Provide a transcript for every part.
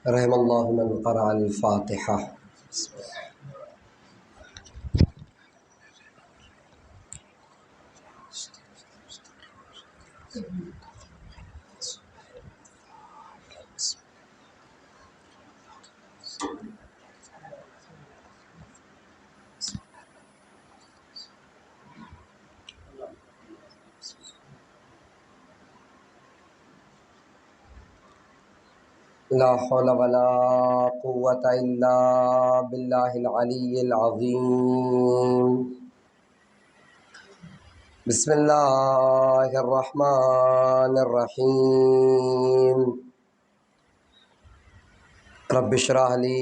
رحم اللہ من قرأ الفاتحہ۔ لا حول ولا قوة الا باللہ العلی العظیم۔ بسم اللہ الرحمن الرحیم۔ رب اشرح لی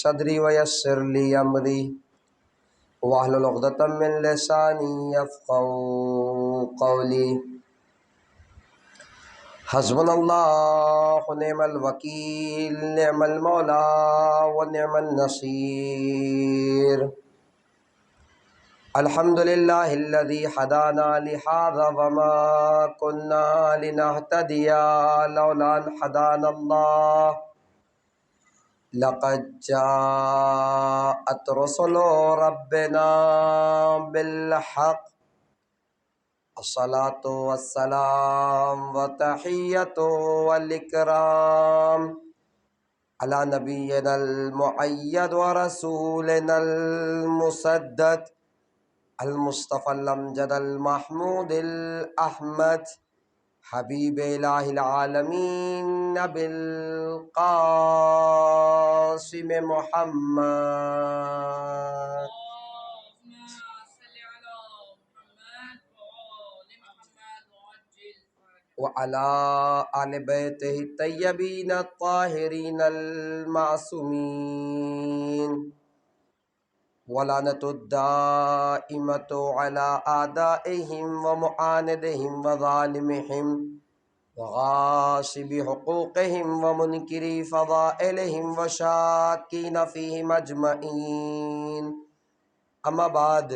صدری ویسر لی امری واحلل عقدۃ من لسانی یفقہوا قولی۔ حسبنا اللہ نعم الوکیل نعم المولا ونعم النصیر۔ الحمد للہ الذی ہدانا لہذا وما کنا لنہتدی لولا ان ہدانا اللہ۔ لقد جاءت رسل ربنا بالحق۔ الصلاة والسلام وتحیۃ والاکرام علی نبینا المؤید ورسولنا المسدد المصطفى الامجد المحمود الاحمد حبیب الہ العالمین نبی القاسم محمد وعلى آل بیتہ الطیبین الطاہرین المعصومین ولعنۃ الدائمۃ علی اعدائہم ومعاندہم وظالمہم وغاصب حقوقہم ومنکری فضائلہم وشاکین فیہم اجمعین۔ اما بعد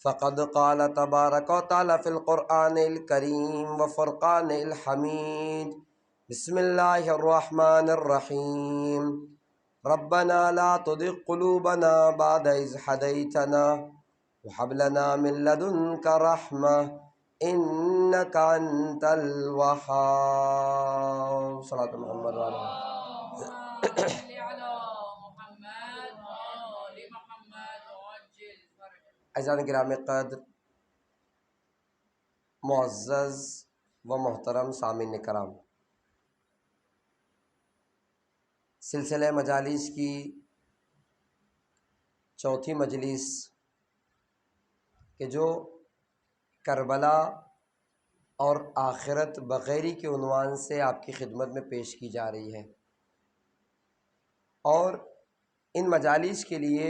فقد قال تبارک و تعالی فی القرآن الکریم وفرقان الحمید۔ بسم اللہ الرحمن الرحیم۔ ربنا لا تزغ قلوبنا بعد اذ ہدیتنا وہب لنا من لدنک رحمہ انک انت الوہاب۔ صلاۃ محمد وعلی عزیزان گرامی قدر، معزز و محترم سامعین کرام، سلسلہ مجالس کی چوتھی مجلس کہ جو کربلا اور آخرت بغیری کے عنوان سے آپ کی خدمت میں پیش کی جا رہی ہے، اور ان مجالس کے لیے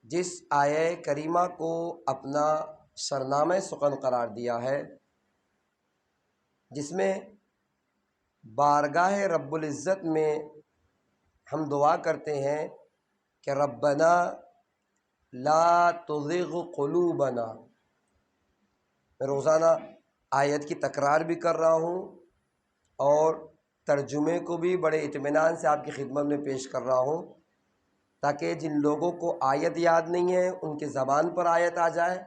جس آیہ کریمہ کو اپنا سرنامہ سخن قرار دیا ہے، جس میں بارگاہ رب العزت میں ہم دعا کرتے ہیں کہ ربنا لا تزغ قلوبنا۔ میں روزانہ آیت کی تکرار بھی کر رہا ہوں اور ترجمے کو بھی بڑے اطمینان سے آپ کی خدمت میں پیش کر رہا ہوں، تاکہ جن لوگوں کو آیت یاد نہیں ہے ان کے زبان پر آیت آ جائے،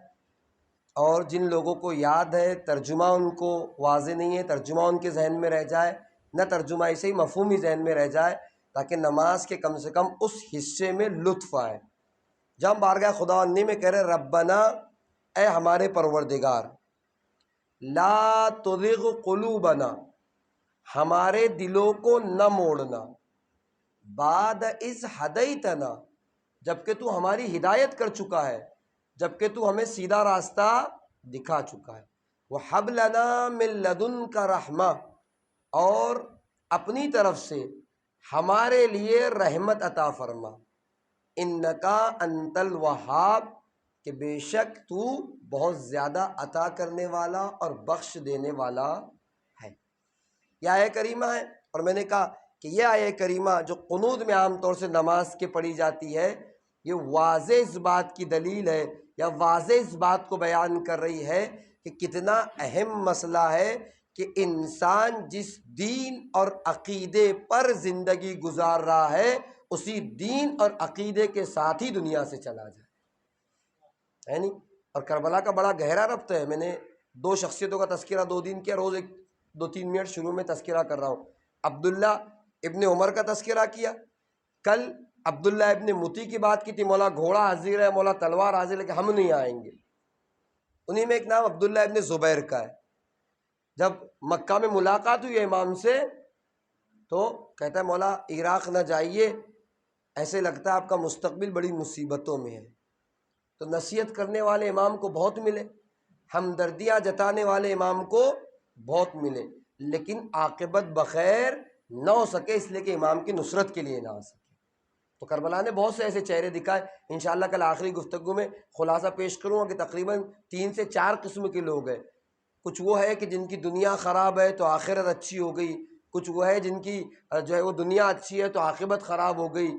اور جن لوگوں کو یاد ہے ترجمہ ان کو واضح نہیں ہے، ترجمہ ان کے ذہن میں رہ جائے، نہ ترجمہ ایسے ہی مفہومی ذہن میں رہ جائے، تاکہ نماز کے کم سے کم اس حصے میں لطف آئے جب ہم بارگاہ خداوندی میں کہہ رہے ربنا، اے ہمارے پروردگار، لا تزغ قلوبنا، ہمارے دلوں کو نہ موڑنا، بعد اذ ہدیتنا، جبکہ تو ہماری ہدایت کر چکا ہے، جبکہ تو ہمیں سیدھا راستہ دکھا چکا ہے، وَحَبْ لَنَا مِن لَدُنْكَ رَحْمَةً، اور اپنی طرف سے ہمارے لیے رحمت عطا فرما، اِنَّكَ أَنْتَ الْوَهَّابُ، کہ بے شک تو بہت زیادہ عطا کرنے والا اور بخش دینے والا ہے۔ یہ آیہ کریمہ ہے، اور میں نے کہا کہ یہ آیہ کریمہ جو قنوت میں عام طور سے نماز کے پڑھی جاتی ہے، یہ واضح اس بات کی دلیل ہے یا واضح اس بات کو بیان کر رہی ہے کہ کتنا اہم مسئلہ ہے کہ انسان جس دین اور عقیدے پر زندگی گزار رہا ہے اسی دین اور عقیدے کے ساتھ ہی دنیا سے چلا جائے، ہے نہیں؟ اور کربلا کا بڑا گہرا ربط ہے۔ میں نے دو شخصیتوں کا تذکرہ 2 دن کیا، روز 2-3 منٹ شروع میں تذکرہ کر رہا ہوں۔ عبداللہ ابن عمر کا تذکرہ کیا، کل عبداللہ ابن متی کی بات کی تھی، مولا گھوڑا حاضر ہے، مولا تلوار حاضر ہے کہ ہم نہیں آئیں گے۔ انہی میں ایک نام عبداللہ ابن زبیر کا ہے۔ جب مکہ میں ملاقات ہوئی امام سے تو کہتا ہے مولا عراق نہ جائیے، ایسے لگتا ہے آپ کا مستقبل بڑی مصیبتوں میں ہے۔ تو نصیحت کرنے والے امام کو بہت ملے، ہمدردیاں جتانے والے امام کو بہت ملے، لیکن عاقبت بخیر نہ ہو سکے، اس لیے کہ امام کی نصرت کے لیے نہ آ سکے۔ تو کربلا نے بہت سے ایسے چہرے دکھائے۔ انشاءاللہ کل آخری گفتگو میں خلاصہ پیش کروں گا کہ تقریباً 3 سے 4 قسم کے لوگ ہیں۔ کچھ وہ ہے کہ جن کی دنیا خراب ہے تو آخرت اچھی ہو گئی، کچھ وہ ہے جن کی جو ہے وہ دنیا اچھی ہے تو عاقبت خراب ہو گئی۔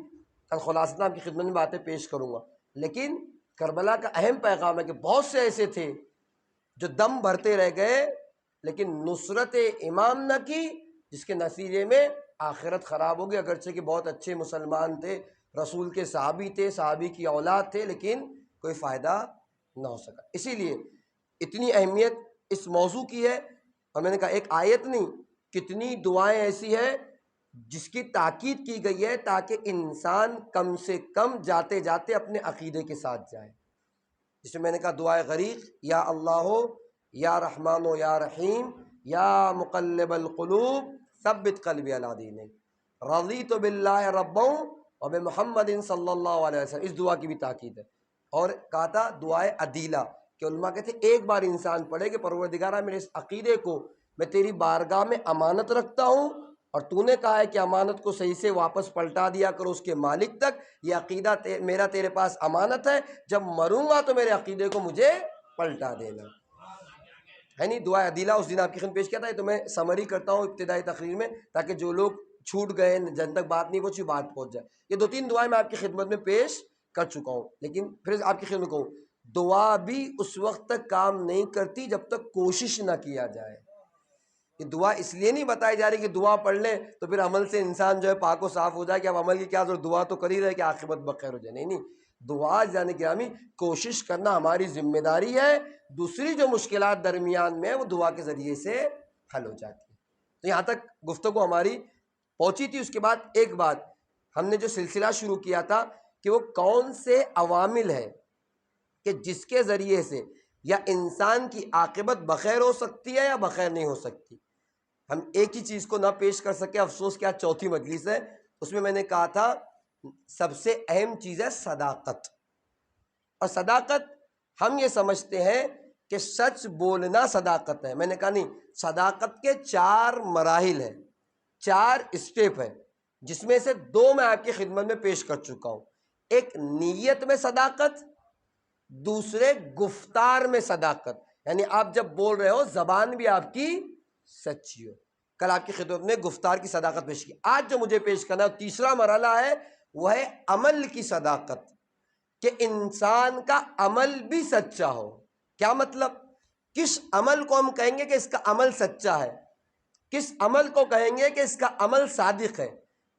کل خلاصہ آپ کی خدمت میں باتیں پیش کروں گا، لیکن کربلا کا اہم پیغام ہے کہ بہت سے ایسے تھے جو دم بھرتے رہ گئے لیکن نصرت امام نہ کی، جس کے نتیجے میں آخرت خراب ہو گئی۔ اگرچہ کہ بہت اچھے مسلمان تھے، رسول کے صحابی تھے، صحابی کی اولاد تھے، لیکن کوئی فائدہ نہ ہو سکا۔ اسی لیے اتنی اہمیت اس موضوع کی ہے، اور میں نے کہا ایک آیت نہیں، کتنی دعائیں ایسی ہیں جس کی تاکید کی گئی ہے تاکہ انسان کم سے کم جاتے جاتے اپنے عقیدے کے ساتھ جائے۔ جسے میں نے کہا دعائے غریق، یا اللہ یا رحمان و یا رحیم یا مقلب القلوب ثبت قلبی علی دینک، رضیت باللہ ربا وبمحمد صلی اللہ علیہ وسلم، اس دعا کی بھی تاکید ہے۔ اور کہا تھا دعائے عدیلہ کہ علماء کہتے ہیں ایک بار انسان پڑھے کہ پروردگارہ میرے اس عقیدے کو میں تیری بارگاہ میں امانت رکھتا ہوں، اور تو نے کہا ہے کہ امانت کو صحیح سے واپس پلٹا دیا کرو اس کے مالک تک، یہ عقیدہ میرا تیرے پاس امانت ہے، جب مروں گا تو میرے عقیدے کو مجھے پلٹا دینا، ہے نہیں؟ دعا عدیلہ اس دن آپ کی خدمت پیش کیا تھا، تو میں سمری کرتا ہوں ابتدائی تقریر میں تاکہ جو لوگ چھوٹ گئے جن تک بات نہیں پہنچی بات پہنچ جائے۔ یہ 2-3 دعائیں میں آپ کی خدمت میں پیش کر چکا ہوں، لیکن پھر آپ کی خدمت کہوں دعا بھی اس وقت تک کام نہیں کرتی جب تک کوشش نہ کیا جائے۔ یہ دعا اس لیے نہیں بتائی جا رہی کہ دعا پڑھ لیں تو پھر عمل سے انسان جو ہے پاک و صاف ہو جائے کہ اب عمل کی کیا ضرورت، دعا تو کر ہی رہے کہ عاقبت بخیر ہو جائے۔ نہیں نہیں، دعا جانے گرامی کوشش کرنا ہماری ذمہ داری ہے، دوسری جو مشکلات درمیان میں وہ دعا کے ذریعے سے حل ہو جاتی ہے۔ تو یہاں تک گفتگو ہماری پہنچی تھی۔ اس کے بعد ایک بات ہم نے جو سلسلہ شروع کیا تھا کہ وہ کون سے عوامل ہیں کہ جس کے ذریعے سے یا انسان کی عاقبت بخیر ہو سکتی ہے یا بخیر نہیں ہو سکتی۔ ہم ایک ہی چیز کو نہ پیش کر سکے، افسوس کیا چوتھی مجلس ہے، اس میں نے کہا تھا سب سے اہم چیز ہے صداقت۔ اور صداقت ہم یہ سمجھتے ہیں کہ سچ بولنا صداقت ہے، میں نے کہا نہیں، صداقت کے 4 مراحل ہیں، 4 اسٹیپ ہیں، جس میں سے 2 میں آپ کی خدمت میں پیش کر چکا ہوں۔ ایک نیت میں صداقت، دوسرے گفتار میں صداقت، یعنی آپ جب بول رہے ہو زبان بھی آپ کی سچی ہو۔ کل آپ کی خدمت میں گفتار کی صداقت پیش کی۔ آج جو مجھے پیش کرنا ہے تیسرا مرحلہ ہے، وہ ہے عمل کی صداقت، کہ انسان کا عمل بھی سچا ہو۔ کیا مطلب؟ کس عمل کو ہم کہیں گے کہ اس کا عمل سچا ہے، کس عمل کو کہیں گے کہ اس کا عمل صادق ہے؟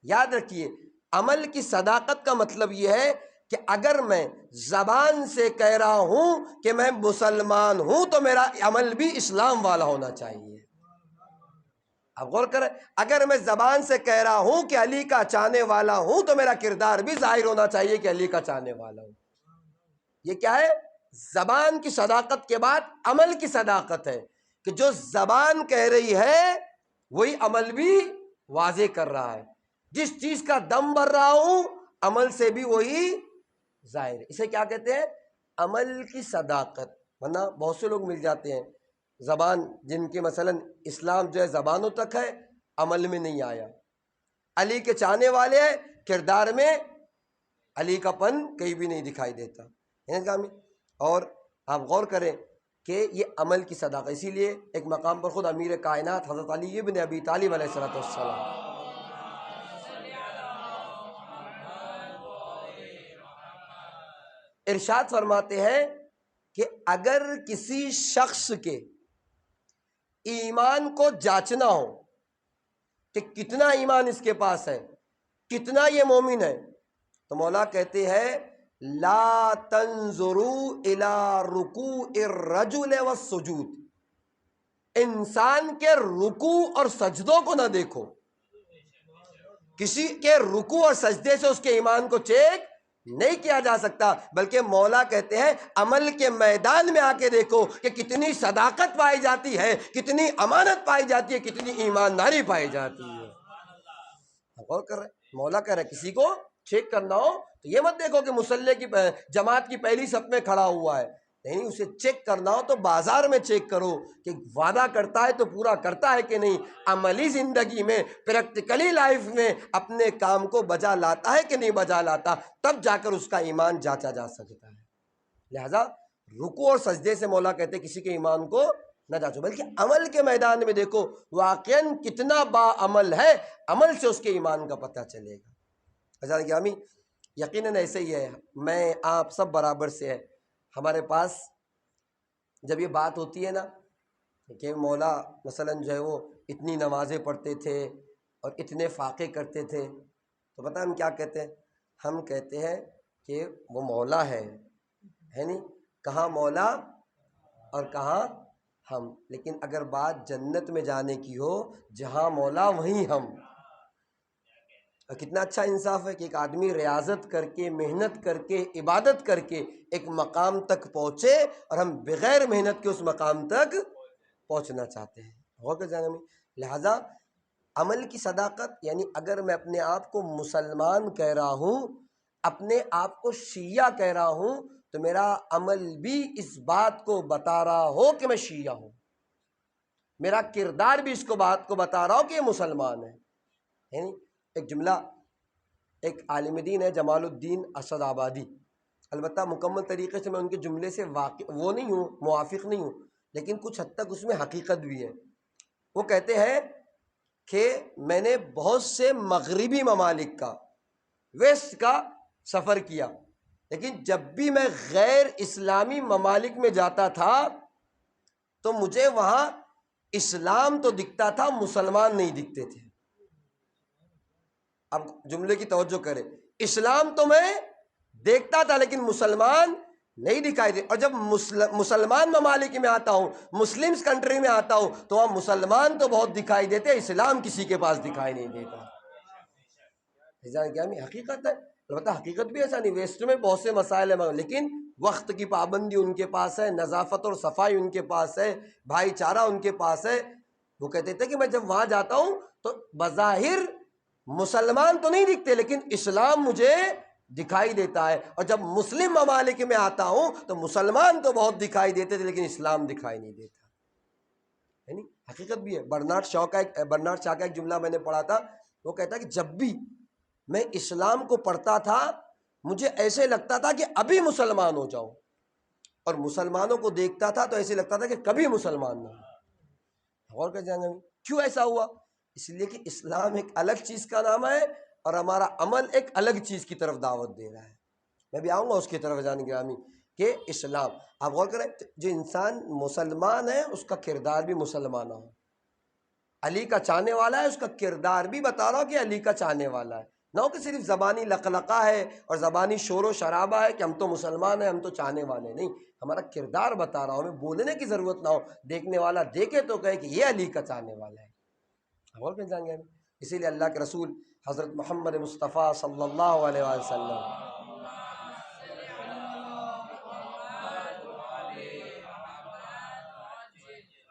یاد رکھیے، عمل کی صداقت کا مطلب یہ ہے کہ اگر میں زبان سے کہہ رہا ہوں کہ میں مسلمان ہوں تو میرا عمل بھی اسلام والا ہونا چاہیے۔ آپ غور کریں، اگر میں زبان سے کہہ رہا ہوں کہ علی کا چاہنے والا ہوں تو میرا کردار بھی ظاہر ہونا چاہیے کہ علی کا چاہنے والا ہوں۔ یہ کیا ہے؟ زبان کی صداقت کے بعد عمل کی صداقت ہے کہ جو زبان کہہ رہی ہے وہی عمل بھی واضح کر رہا ہے، جس چیز کا دم بھر رہا ہوں عمل سے بھی وہی ظاہر ہے۔ اسے کیا کہتے ہیں؟ عمل کی صداقت۔ ورنہ بہت سے لوگ مل جاتے ہیں زبان جن کے مثلا اسلام جو ہے زبانوں تک ہے، عمل میں نہیں آیا، علی کے چاہنے والے ہیں، کردار میں علی کا پن کہیں بھی نہیں دکھائی دیتا۔ اور آپ غور کریں کہ یہ عمل کی صداقت، اسی لیے ایک مقام پر خود امیر کائنات حضرت علی بن ابی طالب علیہ السلام ارشاد فرماتے ہیں کہ اگر کسی شخص کے ایمان کو جانچنا ہو کہ کتنا ایمان اس کے پاس ہے، کتنا یہ مومن ہے، تو مولا کہتے ہیں لا تنظروا الی رکوع الرجل والسجود، انسان کے رکوع اور سجدوں کو نہ دیکھو، کسی کے رکوع اور سجدے سے اس کے ایمان کو چیک نہیں کیا جا سکتا، بلکہ مولا کہتے ہیں عمل کے میدان میں آ کے دیکھو کہ کتنی صداقت پائی جاتی ہے، کتنی امانت پائی جاتی ہے، کتنی ایمانداری پائی جاتی ہے۔ غور کر رہے مولا کہہ رہے کسی کو چیک کرنا ہو تو یہ مت دیکھو کہ مصلی کی جماعت کی پہلی صف میں کھڑا ہوا ہے، نہیں، اسے چیک کرنا ہو تو بازار میں چیک کرو کہ وعدہ کرتا ہے تو پورا کرتا ہے کہ نہیں، عملی زندگی میں، پریکٹیکلی لائف میں اپنے کام کو بجا لاتا ہے کہ نہیں بجا لاتا، تب جا کر اس کا ایمان جانچا جا سکتا ہے۔ لہذا رکوع اور سجدے سے مولا کہتے ہیں کسی کے ایمان کو نہ جانچو، بلکہ عمل کے میدان میں دیکھو واقعاً کتنا با عمل ہے، عمل سے اس کے ایمان کا پتہ چلے گا۔ حضرت گرامی یقیناً ایسے ہی ہے، میں آپ سب برابر سے ہے، ہمارے پاس جب یہ بات ہوتی ہے نا کہ مولا مثلاً جو ہے وہ اتنی نمازیں پڑھتے تھے اور اتنے فاقے کرتے تھے، تو پتہ ہم کیا کہتے ہیں؟ ہم کہتے ہیں کہ وہ مولا ہے نہیں، کہاں مولا اور کہاں ہم، لیکن اگر بات جنت میں جانے کی ہو جہاں مولا وہیں ہم، اور کتنا اچھا انصاف ہے کہ ایک آدمی ریاضت کر کے، محنت کر کے، عبادت کر کے ایک مقام تک پہنچے اور ہم بغیر محنت کے اس مقام تک پہنچنا چاہتے ہیں۔ غور کر جانا میں، لہٰذا عمل کی صداقت، یعنی اگر میں اپنے آپ کو مسلمان کہہ رہا ہوں، اپنے آپ کو شیعہ کہہ رہا ہوں، تو میرا عمل بھی اس بات کو بتا رہا ہو کہ میں شیعہ ہوں، میرا کردار بھی اس کو بات کو بتا رہا ہو کہ یہ مسلمان ہے۔ یعنی ایک جملہ ایک عالم دین ہے جمال الدین اسد آبادی، البتہ مکمل طریقے سے میں ان کے جملے سے وہ نہیں ہوں، موافق نہیں ہوں، لیکن کچھ حد تک اس میں حقیقت بھی ہے۔ وہ کہتے ہیں کہ میں نے بہت سے مغربی ممالک کا، ویسٹ کا سفر کیا، لیکن جب بھی میں غیر اسلامی ممالک میں جاتا تھا تو مجھے وہاں اسلام تو دکھتا تھا، مسلمان نہیں دکھتے تھے۔ اب جملے کی توجہ کریں، اسلام تو میں دیکھتا تھا لیکن مسلمان نہیں دکھائی دے، اور جب مسلمان ممالک میں آتا ہوں، مسلمز کنٹری میں آتا ہوں، تو وہاں مسلمان تو بہت دکھائی دیتے، اسلام کسی کے پاس دکھائی نہیں دیتا۔ حقیقت ہے، البتہ حقیقت بھی ایسا نہیں، ویسٹ میں بہت سے مسائل ہیں، لیکن وقت کی پابندی ان کے پاس ہے، نظافت اور صفائی ان کے پاس ہے، بھائی چارہ ان کے پاس ہے۔ وہ کہتے تھے کہ میں جب وہاں جاتا ہوں تو بظاہر مسلمان تو نہیں دکھتے لیکن اسلام مجھے دکھائی دیتا ہے، اور جب مسلم ممالک میں آتا ہوں تو مسلمان تو بہت دکھائی دیتے تھے لیکن اسلام دکھائی نہیں دیتا۔ یعنی حقیقت بھی ہے۔ برنارڈ شاہ کا ایک جملہ میں نے پڑھا تھا، وہ کہتا ہے کہ جب بھی میں اسلام کو پڑھتا تھا مجھے ایسے لگتا تھا کہ ابھی مسلمان ہو جاؤں، اور مسلمانوں کو دیکھتا تھا تو ایسے لگتا تھا کہ کبھی مسلمان نہ ہو۔ غور کر جائیں گے کیوں ایسا ہوا؟ اس لیے کہ اسلام ایک الگ چیز کا نام ہے اور ہمارا عمل ایک الگ چیز کی طرف دعوت دے رہا ہے۔ میں بھی آؤں گا اس کی طرف جان گرامی کہ اسلام، آپ غور کریں، جو انسان مسلمان ہے اس کا کردار بھی مسلمانہ ہو، علی کا چاہنے والا ہے اس کا کردار بھی بتا رہا ہو کہ علی کا چاہنے والا ہے، نہ ہو کہ صرف زبانی لقلقہ ہے اور زبانی شور و شرابہ ہے کہ ہم تو مسلمان ہیں، ہم تو چاہنے والے نہیں، ہمارا کردار بتا رہا ہو، ہمیں بولنے کی ضرورت نہ ہو، دیکھنے والا دیکھے تو کہے کہ یہ علی کا چاہنے والا ہے۔ اور پھر جائیں گے، اسی لیے اللہ کے رسول حضرت محمد مصطفیٰ صلی اللہ علیہ وسلم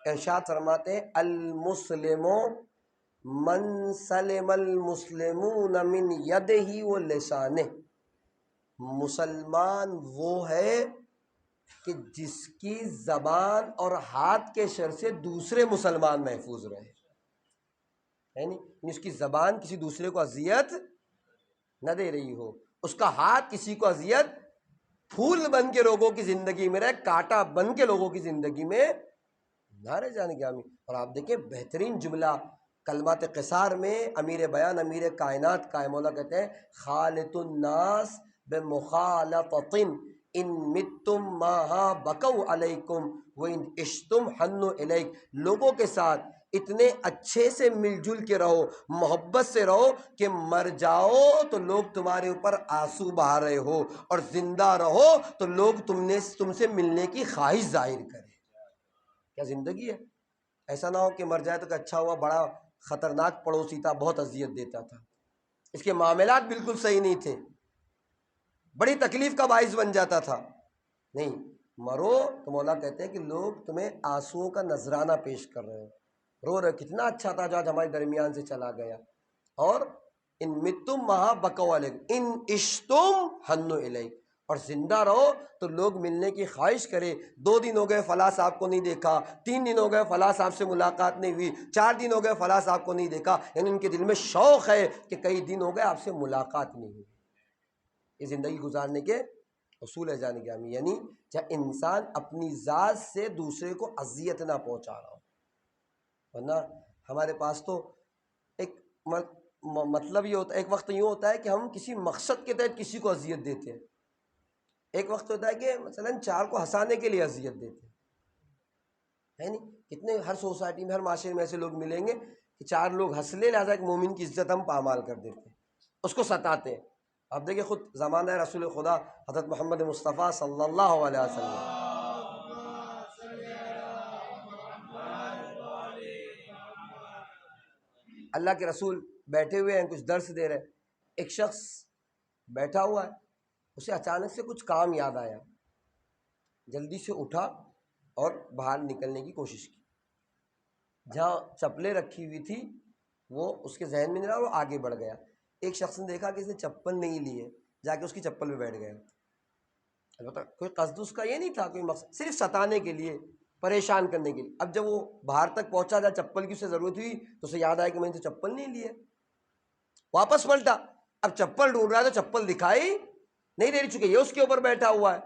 ارشاد فرماتے ہیں المسلم من سلم المسلمون من یدہ و لسانہ، مسلمان وہ ہے کہ جس کی زبان اور ہاتھ کے شر سے دوسرے مسلمان محفوظ رہے، یعنی اس کی زبان کسی دوسرے کو اذیت نہ دے رہی ہو، اس کا ہاتھ کسی کو اذیت، پھول بن کے لوگوں کی زندگی میں رہے، کانٹا بن کے لوگوں کی زندگی میں نہ رہ جانے گرامی۔ اور آپ دیکھیں بہترین جملہ کلمات قصار میں امیر بیان امیر کائنات کا ہے، مولا کہتے ہیں خالط الناس بمخالطۃ ان متم ماہا بکو علیکم وان عشتم حنوا الیک، لوگوں کے ساتھ اتنے اچھے سے مل جل کے رہو، محبت سے رہو کہ مر جاؤ تو لوگ تمہارے اوپر آنسو بہا رہے ہو، اور زندہ رہو تو لوگ تم سے ملنے کی خواہش ظاہر کریں۔ کیا زندگی ہے؟ ایسا نہ ہو کہ مر جائے تو کہ اچھا ہوا، بڑا خطرناک پڑوسی تھا، بہت اذیت دیتا تھا، اس کے معاملات بالکل صحیح نہیں تھے، بڑی تکلیف کا باعث بن جاتا تھا۔ نہیں، مرو تو مولا کہتے ہیں کہ لوگ تمہیں آنسوؤں کا نذرانہ پیش کر رہے ہو، رو رہے کتنا اچھا تھا جو آج ہمارے درمیان سے چلا گیا۔ اور ان متم مہا بکو علیکم ان عشتم حنوا الیک، اور زندہ رہو تو لوگ ملنے کی خواہش کرے، 2 دن ہو گئے فلاں صاحب کو نہیں دیکھا، 3 دن ہو گئے فلاں صاحب سے ملاقات نہیں ہوئی، 4 دن ہو گئے فلاں صاحب کو نہیں دیکھا، یعنی ان کے دل میں شوق ہے کہ کئی دن ہو گئے آپ سے ملاقات نہیں ہوئی۔ یہ زندگی گزارنے کے اصول ہے جان گرامی، یعنی جہاں انسان اپنی ذات سے دوسرے کو اذیت نہ پہنچا رہا ہو، ورنہ ہمارے پاس تو ایک مطلب یہ ہوتا ہے، ایک وقت یوں ہوتا ہے کہ ہم کسی مقصد کے تحت کسی کو اذیت دیتے ہیں، ایک وقت ہوتا ہے کہ مثلاً 4 کو ہنسانے کے لیے اذیت دیتے ہیں، ہے نہیں؟ کتنے ہر سوسائٹی میں، ہر معاشرے میں ایسے لوگ ملیں گے کہ 4 لوگ ہنس لے، لہٰذا ایک مومن کی عزت ہم پامال کر دیتے ہیں، اس کو ستاتے ہیں۔ اب دیکھیں خود زمانہ رسول خدا حضرت محمد مصطفیٰ صلی اللہ علیہ وسلم، اللہ کے رسول بیٹھے ہوئے ہیں، کچھ درس دے رہے، ایک شخص بیٹھا ہوا ہے، اسے اچانک سے کچھ کام یاد آیا، جلدی سے اٹھا اور باہر نکلنے کی کوشش کی، جہاں چپلیں رکھی ہوئی تھی وہ اس کے ذہن میں نہیں رہا، وہ آگے بڑھ گیا، ایک شخص نے دیکھا کہ اس نے چپل نہیں لی ہے، جا کے اس کی چپل پہ بیٹھ گیا، البتہ کوئی قصد اس کا یہ نہیں تھا، کوئی مقصد، صرف ستانے کے لیے، پریشان کرنے کے لیے۔ اب جب وہ باہر تک پہنچا، جہاں چپل کی اسے ضرورت ہوئی تو اسے یاد آیا کہ میں نے تو چپل نہیں لی ہے، واپس پلٹا، اب چپل ڈھونڈ رہا ہے تو چپل دکھائی نہیں دے رہی، چونکہ یہ اس کے اوپر بیٹھا ہوا ہے۔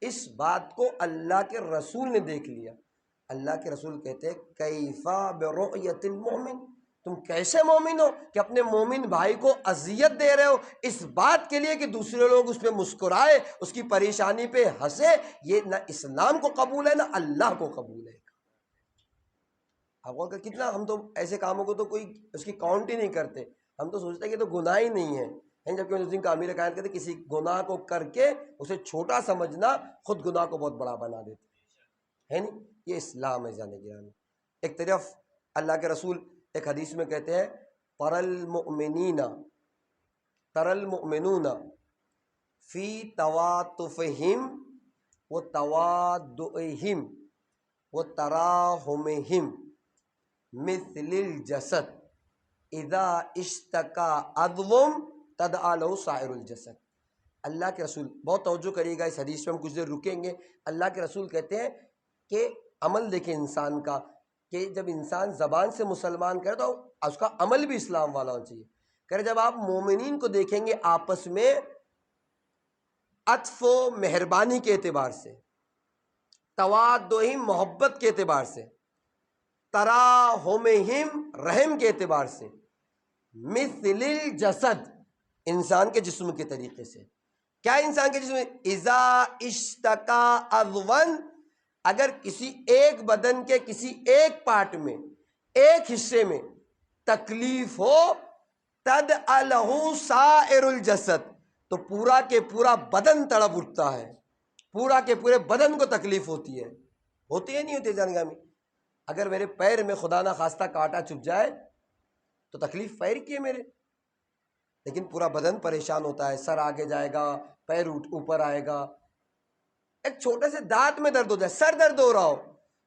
اس بات کو اللہ کے رسول نے دیکھ لیا، اللہ کے رسول کہتے ہیں کیفا برؤیت المؤمن، تم کیسے مومن ہو کہ اپنے مومن بھائی کو اذیت دے رہے ہو اس بات کے لیے کہ دوسرے لوگ اس پہ مسکرائے، اس کی پریشانی پہ ہنسے؟ یہ نہ اسلام کو قبول ہے نہ اللہ کو قبول ہے۔ آپ غور کر، کتنا ہم تو ایسے کاموں کو تو کوئی اس کی کاؤنٹ ہی نہیں کرتے، ہم تو سوچتے ہیں کہ تو گناہ ہی نہیں ہے، جبکہ اس دن کا امیر قائد کہتے کسی گناہ کو کر کے اسے چھوٹا سمجھنا خود گناہ کو بہت بڑا بنا دیتے ہے نہیں؟ یہ اسلام ہے جانے گرامی۔ ایک طرف اللہ کے رسول ایک حدیث میں کہتے ہیں تر المؤمنون فی تواتفہم و توادعہم و تراحمہم مثل الجسد اذا اشتکا عضو تداعی لہ سائر الجسد۔ اللہ کے رسول، بہت توجہ کریے گا اس حدیث میں، ہم کچھ دیر رکیں گے۔ اللہ کے رسول کہتے ہیں کہ عمل دیکھیں انسان کا، کہ جب انسان زبان سے مسلمان کرے تو اس کا عمل بھی اسلام والا ہونا چاہیے۔ کہ جب آپ مومنین کو دیکھیں گے آپس میں عطف و مہربانی کے اعتبار سے، توادہم محبت کے اعتبار سے، تراحمہم رحم کے اعتبار سے، مثل الجسد انسان کے جسم کے طریقے سے۔ کیا انسان کے جسم میں اذا اشتکا عضواً، اگر کسی ایک بدن کے کسی ایک پارٹ میں، ایک حصے میں تکلیف ہو، تداعی لہ سائر الجسد، تو پورا کے پورا بدن تڑپ اٹھتا ہے، پورا کے پورے بدن کو تکلیف ہوتی ہے نہیں ہوتی جانگامی؟ اگر میرے پیر میں خدا نہ خواستہ کانٹا چبھ جائے تو تکلیف پیر کی ہے میرے، لیکن پورا بدن پریشان ہوتا ہے، سر آگے جائے گا، پیر اوپر آئے گا، ایک چھوٹے سے دانت میں درد ہو جائے، سر درد ہو رہا ہو،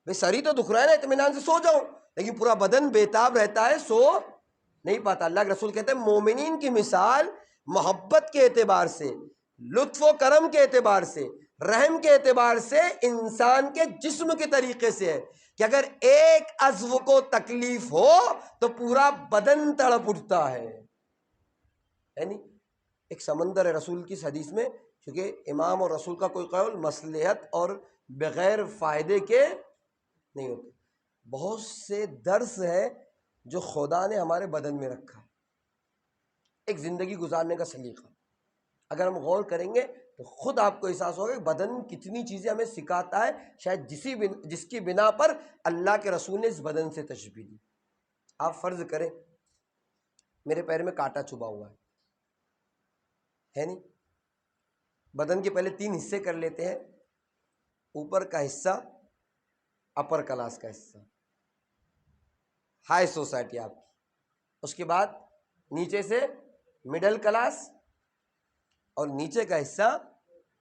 بھئی سر ہی تو دکھ رہا ہے نا، اطمینان سے سو جاؤ، لیکن پورا بدن بےتاب رہتا ہے، سو نہیں پاتا۔ اللہ کے رسول کہتے ہیں مومنین کی مثال محبت کے اعتبار سے، لطف و کرم کے اعتبار سے، رحم کے اعتبار سے انسان کے جسم کے طریقے سے ہے کہ اگر ایک عضو کو تکلیف ہو تو پورا بدن تڑپ اٹھتا ہے، یعنی ایک سمندر ہے رسول کی اس حدیث میں، کیونکہ امام اور رسول کا کوئی قول مصلحت اور بغیر فائدے کے نہیں ہوتے۔ بہت سے درس ہے جو خدا نے ہمارے بدن میں رکھا ہے، ایک زندگی گزارنے کا سلیقہ، اگر ہم غور کریں گے تو خود آپ کو احساس ہوگا کہ بدن کتنی چیزیں ہمیں سکھاتا ہے، شاید جس کی بنا پر اللہ کے رسول نے اس بدن سے تشبیہ دی۔ آپ فرض کریں میرے پیر میں کانٹا چبھا ہوا ہے نہیں؟ بدن کے پہلے 3 حصے کر لیتے ہیں، اوپر کا حصہ اپر کلاس کا حصہ، ہائی سوسائٹی آپ کی، اس کے بعد نیچے سے مڈل کلاس اور نیچے کا حصہ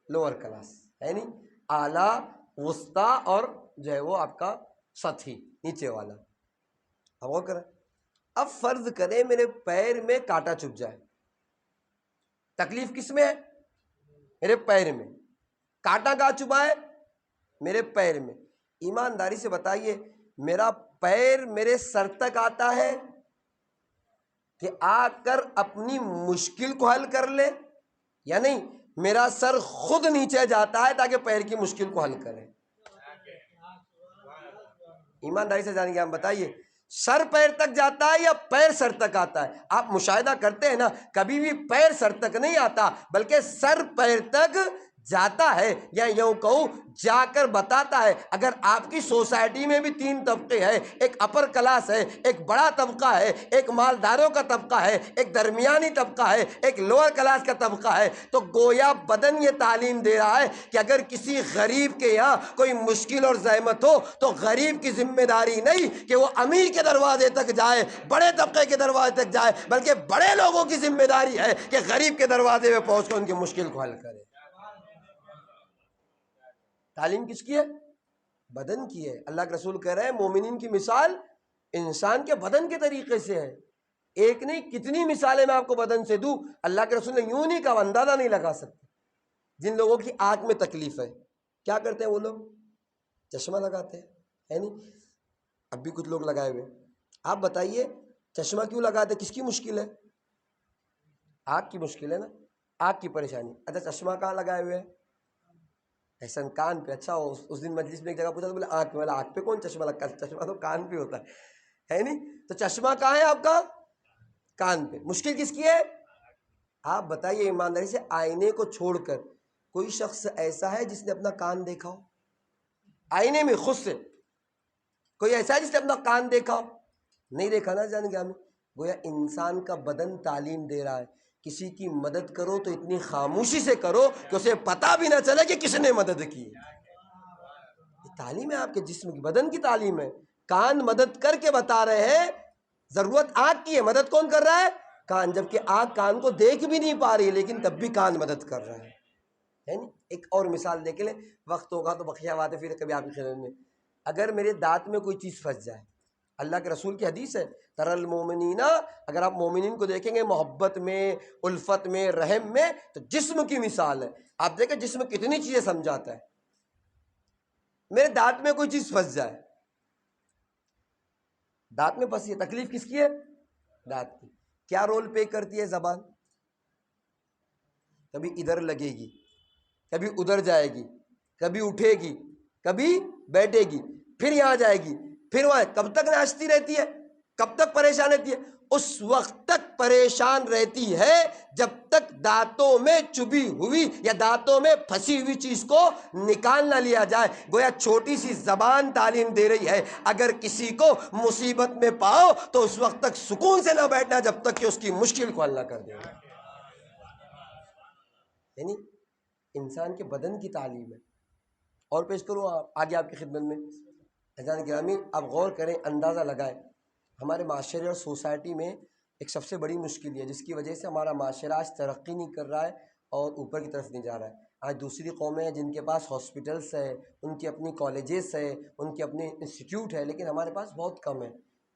لوور کلاس، ہے نہیں؟ اعلیٰ، وسطیٰ اور جو ہے وہ آپ کا سطحی، نیچے والا۔ اب غور کریں، اب فرض کریں میرے پیر میں کانٹا چبھ جائے، تکلیف کس میں ہے؟ میرے پیر میں۔ کانٹا کہاں چبھا ہے؟ میرے پیر میں۔ ایمانداری سے بتائیے، میرا پیر میرے سر تک آتا ہے کہ آ کر اپنی مشکل کو حل کر لے، یا نہیں میرا سر خود نیچے جاتا ہے تاکہ پیر کی مشکل کو حل کرے؟ ایمانداری سے جانیں گے، ہم بتائیے، سر پیر تک جاتا ہے یا پیر سر تک آتا ہے؟ آپ مشاہدہ کرتے ہیں نا، کبھی بھی پیر سر تک نہیں آتا بلکہ سر پیر تک جاتا ہے، یا یوں کہوں جا کر بتاتا ہے۔ اگر آپ کی سوسائٹی میں بھی 3 طبقے ہیں، ایک اپر کلاس ہے، ایک بڑا طبقہ ہے، ایک مالداروں کا طبقہ ہے، ایک درمیانی طبقہ ہے، ایک لوور کلاس کا طبقہ ہے، تو گویا بدن یہ تعلیم دے رہا ہے کہ اگر کسی غریب کے یہاں کوئی مشکل اور زحمت ہو تو غریب کی ذمہ داری نہیں کہ وہ امیر کے دروازے تک جائے، بڑے طبقے کے دروازے تک جائے، بلکہ بڑے لوگوں کی ذمہ داری ہے کہ غریب کے دروازے پہ پہنچ کر ان کی مشکل کو حل کرے۔ تعلیم کس کی ہے؟ بدن کی ہے۔ اللہ کے رسول کہہ رہے ہیں مومنین کی مثال انسان کے بدن کے طریقے سے ہے۔ ایک نہیں کتنی مثالیں میں آپ کو بدن سے دوں، اللہ کے رسول نے یوں نہیں کہا، اندازہ نہیں لگا سکتے۔ جن لوگوں کی آنکھ میں تکلیف ہے، کیا کرتے ہیں وہ لوگ؟ چشمہ لگاتے ہیں، ہے نہیں؟ اب بھی کچھ لوگ لگائے ہوئے۔ آپ بتائیے چشمہ کیوں لگاتے؟ کس کی مشکل ہے؟ آنکھ کی مشکل ہے نا، آنکھ کی پریشانی۔ اچھا چشمہ کہاں لگائے ہوئے ہیں؟ احسن کان پہ۔ اچھا اس دن مجلس میں ایک جگہ پوچھا تو بولے آنکھ میں، آنکھ پہ کون چشمہ لگتا ہے؟ چشمہ تو کان پہ ہوتا ہے نہیں؟ تو چشمہ کہاں ہے آپ کا؟ کان پہ۔ مشکل کس کی ہے؟ آپ بتائیے ایمانداری سے، آئینے کو چھوڑ کر کوئی شخص ایسا ہے جس نے اپنا کان دیکھا ہو؟ آئینے میں خود سے کوئی ایسا ہے جس نے اپنا کان دیکھا ہو؟ نہیں دیکھا نا جان گیا میں۔ گویا انسان کا بدن تعلیم دے رہا ہے، کسی کی مدد کرو تو اتنی خاموشی سے کرو کہ اسے پتہ بھی نہ چلے کہ کس نے مدد کی۔ یہ تعلیم ہے آپ کے جسم کی، بدن کی تعلیم ہے۔ کان مدد کر کے بتا رہے ہیں، ضرورت آنکھ کی ہے، مدد کون کر رہا ہے؟ کان، جبکہ آنکھ کان کو دیکھ بھی نہیں پا رہی ہے لیکن تب بھی کان مدد کر رہا ہے نہیں؟ ایک اور مثال دیکھ لیں، وقت ہوگا تو بقیہ باتیں پھر کبھی آپ کی خدمت میں۔ اگر میرے دانت میں کوئی چیز پھنس جائے، اللہ کے رسول کی حدیث ہے، ترل مومنین، اگر آپ مومنین کو دیکھیں گے محبت میں، الفت میں، رحم میں، تو جسم کی مثال ہے۔ آپ دیکھیں جسم کتنی چیزیں سمجھاتا ہے۔ میرے دانت میں کوئی چیز پھنس جائے، دانت میں پھنسی ہے، تکلیف کس کی ہے؟ دانت کی۔ کیا رول پے کرتی ہے زبان؟ کبھی ادھر لگے گی، کبھی ادھر جائے گی، کبھی اٹھے گی، کبھی بیٹھے گی، پھر یہاں جائے گی، پھر وہاں۔ کب تک ناچتی رہتی ہے؟ کب تک پریشان رہتی ہے؟ اس وقت تک پریشان رہتی ہے جب تک دانتوں میں چبھی ہوئی یا دانتوں میں پھنسی ہوئی چیز کو نکال نہ لیا جائے۔ گویا چھوٹی سی زبان تعلیم دے رہی ہے، اگر کسی کو مصیبت میں پاؤ تو اس وقت تک سکون سے نہ بیٹھنا جب تک کہ اس کی مشکل کو حل نہ کر دے۔ یعنی انسان کے بدن کی تعلیم ہے۔ اور پیش کروں آگے آپ کی خدمت میں، اذان گرامی آپ غور کریں، اندازہ لگائیں، ہمارے معاشرے اور سوسائٹی میں ایک سب سے بڑی مشکل ہے جس کی وجہ سے ہمارا معاشرہ آج ترقی نہیں کر رہا ہے اور اوپر کی طرف نہیں جا رہا ہے۔ آج دوسری قومیں ہیں جن کے پاس ہاسپٹلس ہے، ان کی اپنی کالجز ہے، ان کے اپنے انسٹیٹیوٹ ہے، لیکن ہمارے پاس بہت کم ہے،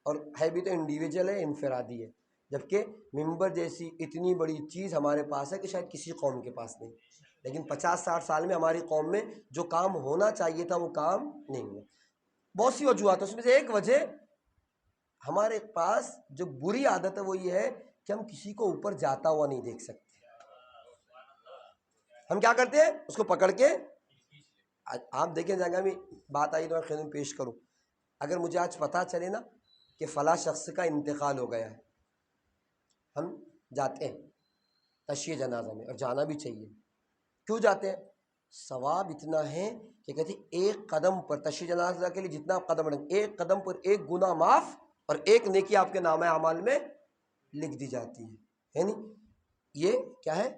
اور ہے بھی تو انڈیویجول ہے، انفرادی ہے، جبکہ ممبر جیسی اتنی بڑی چیز ہمارے پاس ہے کہ شاید کسی قوم کے پاس نہیں۔ لیکن 50-60 سال میں ہماری قوم میں جو کام ہونا چاہیے تھا وہ کام نہیں ہوا۔ بہت سی وجوہات ہیں، اس میں سے ایک وجہ ہمارے پاس جو بری عادت ہے وہ یہ ہے کہ ہم کسی کو اوپر جاتا ہوا نہیں دیکھ سکتے۔ ہم کیا کرتے ہیں؟ اس کو پکڑ کے، آپ دیکھیں جگہ میں بات آئی تو میں خدمت پیش کروں، اگر مجھے آج پتہ چلے نا کہ فلاں شخص کا انتقال ہو گیا ہے، ہم جاتے ہیں تشییع جنازہ میں، اور جانا بھی چاہیے، کیوں جاتے ہیں؟ ثواب اتنا ہے کہ کہتے ہیں ایک قدم پر تشییع جنازہ کے لیے جتنا قدم رکھ، ایک قدم پر ایک گناہ معاف اور ایک نیکی آپ کے نامہ اعمال میں لکھ دی جاتی ہے نہیں؟ یہ کیا ہے؟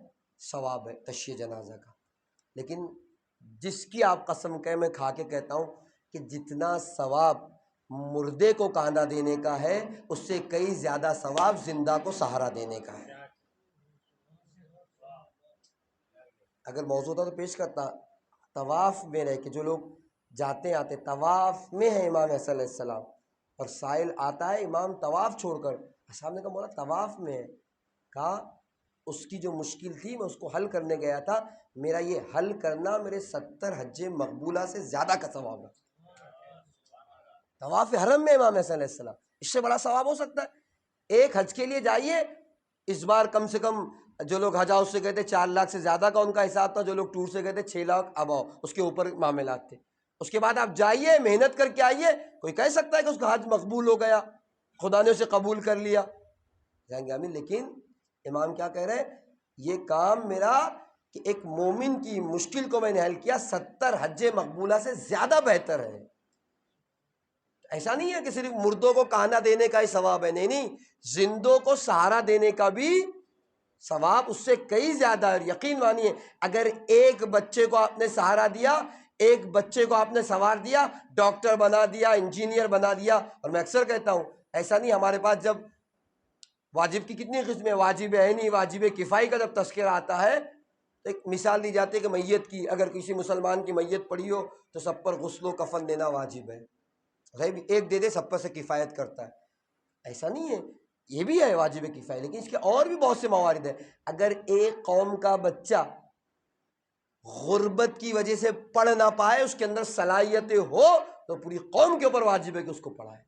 ثواب ہے تشییع جنازہ کا۔ لیکن جس کی آپ قسم کہے، میں کھا کے کہتا ہوں کہ جتنا ثواب مردے کو کاندھا دینے کا ہے، اس سے کئی زیادہ ثواب زندہ کو سہارا دینے کا ہے۔ اگر موضوع تھا تو پیش کرتا، طواف میں رہ کے جو لوگ جاتے آتے، طواف میں ہے امام حسن علیہ السلام، اور سائل آتا ہے امام طواف چھوڑ کر، صاحب نے کہا مولا طواف میں ہے، کہا اس کی جو مشکل تھی میں اس کو حل کرنے گیا تھا، میرا یہ حل کرنا میرے 70 حج مقبولہ سے زیادہ کا ثواب ہے۔ طواف حرم میں امام حسن علیہ السلام، اس سے بڑا ثواب ہو سکتا ہے؟ ایک حج کے لیے جائیے، اس بار کم سے کم جو لوگ حج ہاؤس سے گئے تھے 4 لاکھ سے زیادہ کا ان کا حساب تھا، جو لوگ ٹور سے گئے تھے 6 لاکھ اب اس کے اوپر معاملات تھے۔ اس کے بعد آپ جائیے، محنت کر کے آئیے، کوئی کہہ سکتا ہے کہ اس کا حج مقبول ہو گیا، خدا نے اسے قبول کر لیا؟ جائیں گے آمین۔ لیکن امام کیا کہہ رہے ہیں؟ یہ کام میرا کہ ایک مومن کی مشکل کو میں نے حل کیا 70 حج مقبولہ سے زیادہ بہتر ہے۔ ایسا نہیں ہے کہ صرف مردوں کو کانا دینے کا ہی ثواب ہے، نہیں، زندوں کو سہارا دینے کا بھی ثواب اس سے کئی زیادہ ہے۔ یقین مانیے، اگر ایک بچے کو آپ نے سہارا دیا، ایک بچے کو آپ نے سنوار دیا، ڈاکٹر بنا دیا، انجینئر بنا دیا، اور میں اکثر کہتا ہوں ایسا نہیں، ہمارے پاس جب واجب کی کتنی قسمیں، واجب عینی، واجب کفائی کا جب تذکرہ آتا ہے تو ایک مثال دی جاتی ہے کہ میت کی، اگر کسی مسلمان کی میت پڑی ہو تو سب پر غسل و کفن دینا واجب ہے، غیب ایک دے دے سب پر سے کفایت کرتا ہے۔ ایسا نہیں ہے، یہ بھی ہے واجب کفایہ، لیکن اس کے اور بھی بہت سے موارد ہیں۔ اگر ایک قوم کا بچہ غربت کی وجہ سے پڑھ نہ پائے، اس کے اندر صلاحیتیں ہو تو پوری قوم کے اوپر واجب ہے کہ اس کو پڑھائے،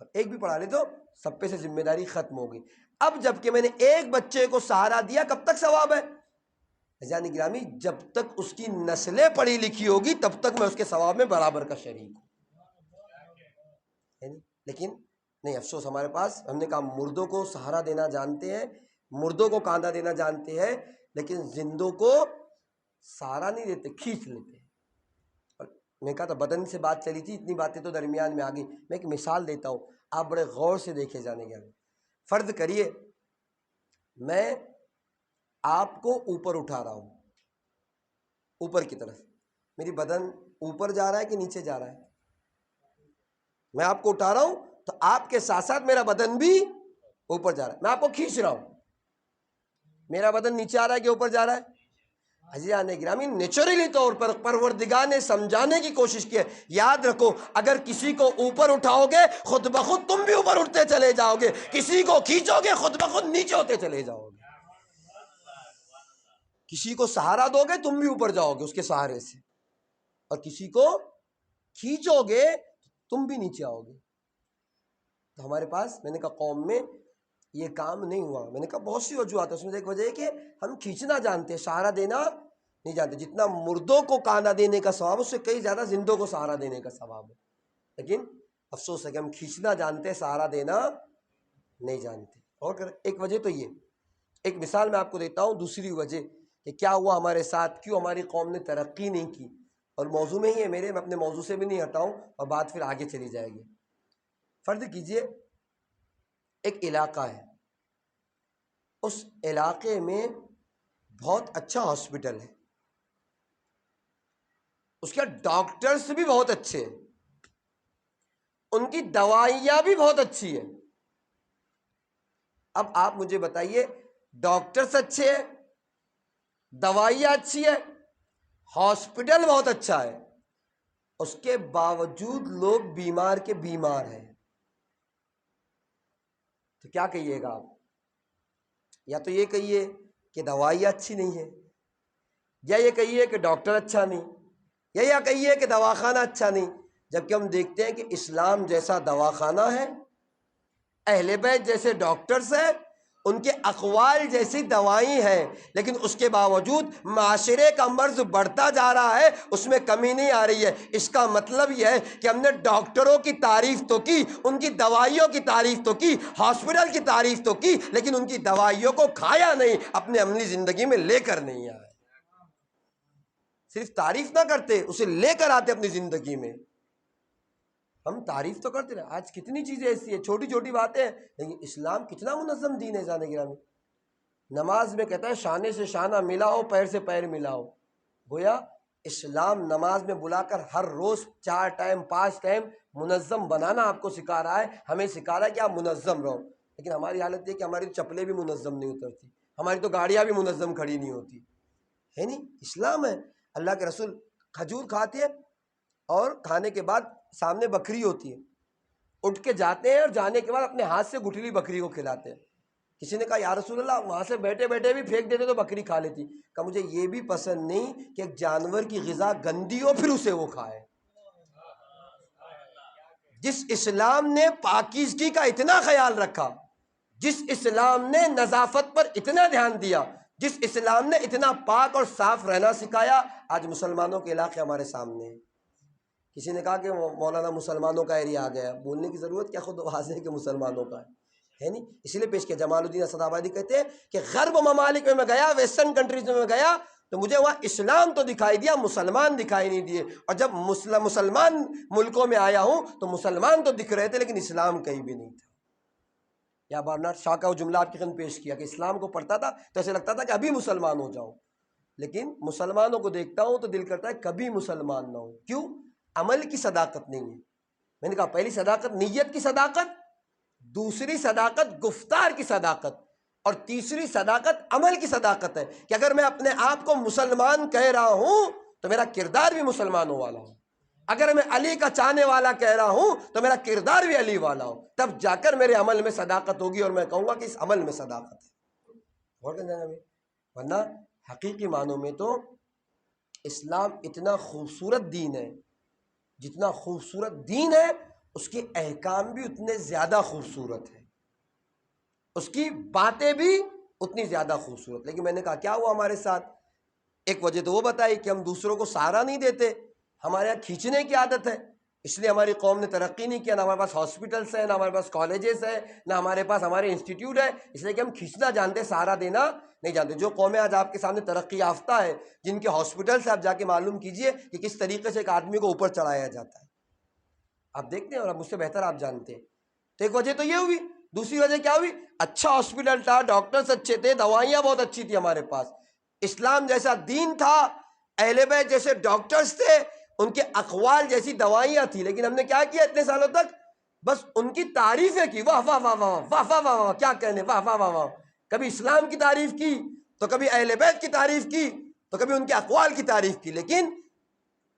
اور ایک بھی پڑھا لے تو سب پہ سے ذمہ داری ختم ہوگی۔ اب جب کہ میں نے ایک بچے کو سہارا دیا، کب تک ثواب ہے؟ عزیزان گرامی، جب تک اس کی نسلیں پڑھی لکھی ہوگی تب تک میں اس کے ثواب میں برابر کا شریک ہوں۔ لیکن نہیں، افسوس ہمارے پاس، ہم نے کہا مردوں کو سہارا دینا جانتے ہیں، مردوں کو کاندھا دینا جانتے ہیں، لیکن زندوں کو سہارا نہیں دیتے، کھینچ لیتے ہیں۔ اور میں کہا تھا بدن سے بات چلی تھی، اتنی باتیں تو درمیان میں آ گئی۔ میں ایک مثال دیتا ہوں، آپ بڑے غور سے دیکھے جانے گے۔ فرض کریے میں آپ کو اوپر اٹھا رہا ہوں، اوپر کی طرف، میری بدن اوپر جا رہا ہے کہ نیچے جا رہا ہے؟ میں آپ کو اٹھا رہا ہوں تو آپ کے ساتھ ساتھ میرا بدن بھی اوپر جا رہا ہے، میں آپ کو کھینچ رہا ہوں، میرا بدن نیچے آ رہا ہے کہ اوپر جا رہا ہے؟ عزیزان گرامی، نیچرلی طور پر پروردگار نے سمجھانے کی کوشش کی ہے۔ یاد رکھو، اگر کسی کو اوپر اٹھاؤ گے خود بخود تم بھی اوپر اٹھتے چلے جاؤ گے، کسی کو کھینچو گے خود بخود نیچے ہوتے چلے جاؤ گے، کسی کو سہارا دو گے تم بھی اوپر جاؤ گے اس کے سہارے سے، اور کسی کو کھینچو گے تم بھی نیچے آؤ گے۔ تو ہمارے پاس، میں نے کہا قوم میں یہ کام نہیں ہوا۔ میں نے کہا بہت سی وجوہات ہیں، اس میں سے ایک وجہ ہے کہ ہم کھینچنا جانتے ہیں، سہارا دینا نہیں جانتے۔ جتنا مردوں کو کاندھا دینے کا ثواب اس سے کئی زیادہ زندوں کو سہارا دینے کا ثواب ہے، لیکن افسوس ہے کہ ہم کھینچنا جانتے ہیں، سہارا دینا نہیں جانتے۔ اور ایک وجہ تو یہ، ایک مثال میں آپ کو دیتا ہوں دوسری وجہ کہ کیا ہوا ہمارے ساتھ، کیوں ہماری قوم نے ترقی نہیں کی، اور موضوع میں ہی ہے میرے، میں اپنے موضوع سے بھی نہیں ہٹاؤں اور بات پھر آگے چلی جائے گی۔ فرض کیجئے ایک علاقہ ہے، اس علاقے میں بہت اچھا ہاسپٹل ہے، اس کے ڈاکٹرز بھی بہت اچھے ہیں، ان کی دوائیاں بھی بہت اچھی ہیں۔ اب آپ مجھے بتائیے، ڈاکٹرز اچھے ہیں، دوائیاں اچھی ہے، ہاسپٹل بہت اچھا ہے، اس کے باوجود لوگ بیمار کے بیمار ہیں، تو کیا کہیے گا آپ؟ یا تو یہ کہیے کہ دوائی اچھی نہیں ہے، یا یہ کہیے کہ ڈاکٹر اچھا نہیں، یا کہیے کہ دواخانہ اچھا نہیں، جبکہ ہم دیکھتے ہیں کہ اسلام جیسا دواخانہ ہے، اہل بیت جیسے ڈاکٹرز ہیں، ان کے اقوال جیسی دوائی ہیں، لیکن اس کے باوجود معاشرے کا مرض بڑھتا جا رہا ہے، اس میں کمی نہیں آ رہی ہے۔ اس کا مطلب یہ ہے کہ ہم نے ڈاکٹروں کی تعریف تو کی، ان کی دوائیوں کی تعریف تو کی، ہاسپٹل کی تعریف تو کی، لیکن ان کی دوائیوں کو کھایا نہیں، اپنے عملی زندگی میں لے کر نہیں آئے۔ صرف تعریف نہ کرتے، اسے لے کر آتے اپنی زندگی میں۔ ہم تعریف تو کرتے رہے، آج کتنی چیزیں ایسی ہیں چھوٹی چھوٹی باتیں ہیں، لیکن اسلام کتنا منظم دین ہے جانے گرامی۔ نماز میں کہتا ہے شانے سے شانہ ملاؤ، پیر سے پیر ملاؤ۔ گویا اسلام نماز میں بلا کر ہر روز 4 ٹائم 5 ٹائم منظم بنانا آپ کو سکھا رہا ہے، ہمیں سکھا رہا ہے کہ آپ منظم رہو۔ لیکن ہماری حالت یہ کہ ہماری چپلیں بھی منظم نہیں اترتی، ہماری تو گاڑیاں بھی منظم کھڑی نہیں ہوتی ہے۔ نہیں، اسلام ہے۔ اللہ کے رسول کھجور کھاتے ہیں اور کھانے کے بعد سامنے بکری ہوتی ہے، اٹھ کے جاتے ہیں اور جانے کے بعد اپنے ہاتھ سے گٹھلی بکری کو کھلاتے ہیں۔ کسی نے کہا یا رسول اللہ وہاں سے بیٹھے بیٹھے بھی پھینک دیتے تو بکری کھا لیتی۔ کہا مجھے یہ بھی پسند نہیں کہ ایک جانور کی غذا گندی ہو پھر اسے وہ کھائے۔ جس اسلام نے پاکیزگی کا اتنا خیال رکھا، جس اسلام نے نظافت پر اتنا دھیان دیا، جس اسلام نے اتنا پاک اور صاف رہنا سکھایا، آج مسلمانوں کے علاقے ہمارے سامنے ہیں۔ کسی نے کہا کہ مولانا مسلمانوں کا ایریا آ گیا، بولنے کی ضرورت کیا، خود واضح ہے کہ مسلمانوں کا ہے نہیں۔ اسی لیے پیش کیا جمال الدین اسد آبادی کہتے ہیں کہ غرب ممالک میں گیا، ویسٹرن کنٹریز میں گیا تو مجھے وہاں اسلام تو دکھائی دیا، مسلمان دکھائی نہیں دیے، اور جب مسلمان ملکوں میں آیا ہوں تو مسلمان تو دکھ رہے تھے لیکن اسلام کہیں بھی نہیں تھا۔ یا بارنارڈ شاہ کا وہ جملہ آپ کی خدمت پیش کیا کہ اسلام کو پڑھتا تھا تو ایسے لگتا تھا کہ ابھی مسلمان ہو جاؤں، لیکن مسلمانوں کو دیکھتا ہوں تو دل کرتا ہے کبھی مسلمان نہ ہو۔ کیوں؟ عمل کی صداقت نہیں ہے۔ میں نے کہا پہلی صداقت نیت کی صداقت، دوسری صداقت گفتار کی صداقت، اور تیسری صداقت عمل کی صداقت ہے کہ اگر میں اپنے آپ کو مسلمان کہہ رہا ہوں تو میرا کردار بھی مسلمانوں والا ہو، اگر میں علی کا چاہنے والا کہہ رہا ہوں تو میرا کردار بھی علی والا ہو، تب جا کر میرے عمل میں صداقت ہوگی اور میں کہوں گا کہ اس عمل میں صداقت ہے۔ غور کریں گے، ورنہ حقیقی معنوں میں تو اسلام اتنا خوبصورت دین ہے، جتنا خوبصورت دین ہے اس کے احکام بھی اتنے زیادہ خوبصورت ہیں، اس کی باتیں بھی اتنی زیادہ خوبصورت۔ لیکن میں نے کہا کیا ہوا ہمارے ساتھ؟ ایک وجہ تو وہ بتائی کہ ہم دوسروں کو سہارا نہیں دیتے، ہمارے یہاں کھینچنے کی عادت ہے، اس لیے ہماری قوم نے ترقی نہیں کیا، نہ ہمارے پاس ہاسپٹلس ہیں، نہ ہمارے پاس کالجز ہیں، نہ ہمارے پاس ہمارے انسٹیٹیوٹ ہے، اس لیے کہ ہم کھینچنا جانتے، سہارا دینا نہیں جانتے۔ جو قومیں آج آپ کے سامنے ترقی یافتہ ہے، جن کے ہاسپٹل سے آپ جا کے معلوم کیجئے کہ کس طریقے سے ایک آدمی کو اوپر چڑھایا جاتا ہے، آپ دیکھتے ہیں اور مجھ سے بہتر آپ جانتے ہیں۔ تو ایک وجہ تو یہ ہوئی، دوسری وجہ کیا ہوئی؟ اچھا ہاسپٹل تھا، ڈاکٹرز اچھے تھے، دوائیاں بہت اچھی تھی ہمارے پاس، اسلام جیسا دین تھا، اہل بیت جیسے ڈاکٹرز تھے، ان کے اقوال جیسی دوائیاں تھی، لیکن ہم نے کیا کیا اتنے سالوں تک؟ بس ان کی تعریفیں کی، واہ واہ واہ واہ واہ واہ واہ واہ، کیا کہنے، واہ واہ واہ واہ، کبھی اسلام کی تعریف کی تو کبھی اہل بیت کی تعریف کی تو کبھی ان کے اقوال کی تعریف کی۔ لیکن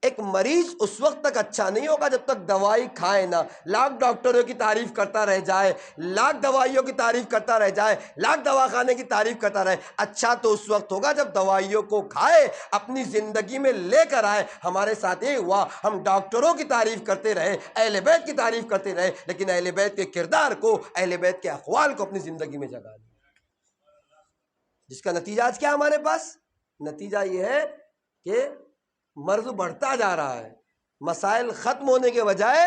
ایک مریض اس وقت تک اچھا نہیں ہوگا جب تک دوائی کھائے نہ، لاکھ ڈاکٹروں کی تعریف کرتا رہ جائے، لاکھ دوائیوں کی تعریف کرتا رہ جائے، لاکھ دواخانے کی تعریف کرتا رہے، اچھا تو اس وقت ہوگا جب دوائیوں کو کھائے، اپنی زندگی میں لے کر آئے۔ ہمارے ساتھ یہ ہوا، ہم ڈاکٹروں کی تعریف کرتے رہے، اہل بیت کی تعریف کرتے رہے، لیکن اہل بیت کے کردار کو، اہل بیت کے اقوال کو اپنی زندگی میں جگہ دیا، جس کا نتیجہ آج کیا ہمارے پاس؟ نتیجہ یہ ہے کہ مرض بڑھتا جا رہا ہے، مسائل ختم ہونے کے بجائے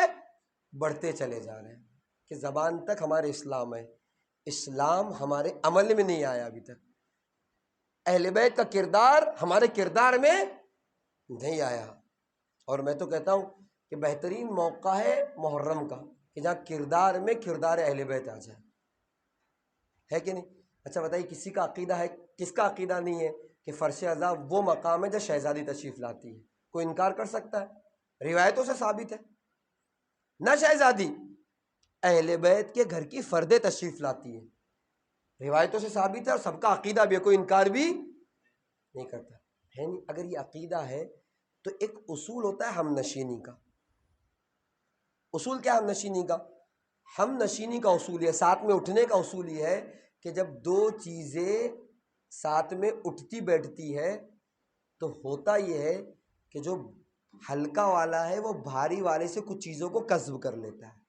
بڑھتے چلے جا رہے ہیں، کہ زبان تک ہمارے اسلام ہے، اسلام ہمارے عمل میں نہیں آیا ابھی تک، اہل بیت کا کردار ہمارے کردار میں نہیں آیا۔ اور میں تو کہتا ہوں کہ بہترین موقع ہے محرم کا، کہ جہاں کردار میں کردار اہل بیت آ جائے، ہے کہ نہیں؟ اچھا بتائیے کسی کا عقیدہ ہے، کس کا عقیدہ نہیں ہے کہ فرش ازاں وہ مقام ہے جب شہزادی تشریف لاتی ہے؟ کوئی انکار کر سکتا ہے؟ روایتوں سے ثابت ہے، نہ شہزادی، اہل بیت کے گھر کی فرد تشریف لاتی ہے، روایتوں سے ثابت ہے اور سب کا عقیدہ بھی ہے، کوئی انکار بھی نہیں کرتا ہے نہیں۔ اگر یہ عقیدہ ہے تو ایک اصول ہوتا ہے ہم نشینی کا۔ اصول کیا ہے ہم نشینی کا؟ ہم نشینی کا اصول یہ، ساتھ میں اٹھنے کا اصول یہ ہے کہ جب دو چیزیں ساتھ میں اٹھتی بیٹھتی ہے تو ہوتا یہ ہے کہ جو ہلکا والا ہے وہ بھاری والے سے کچھ چیزوں کو کسب کر لیتا ہے،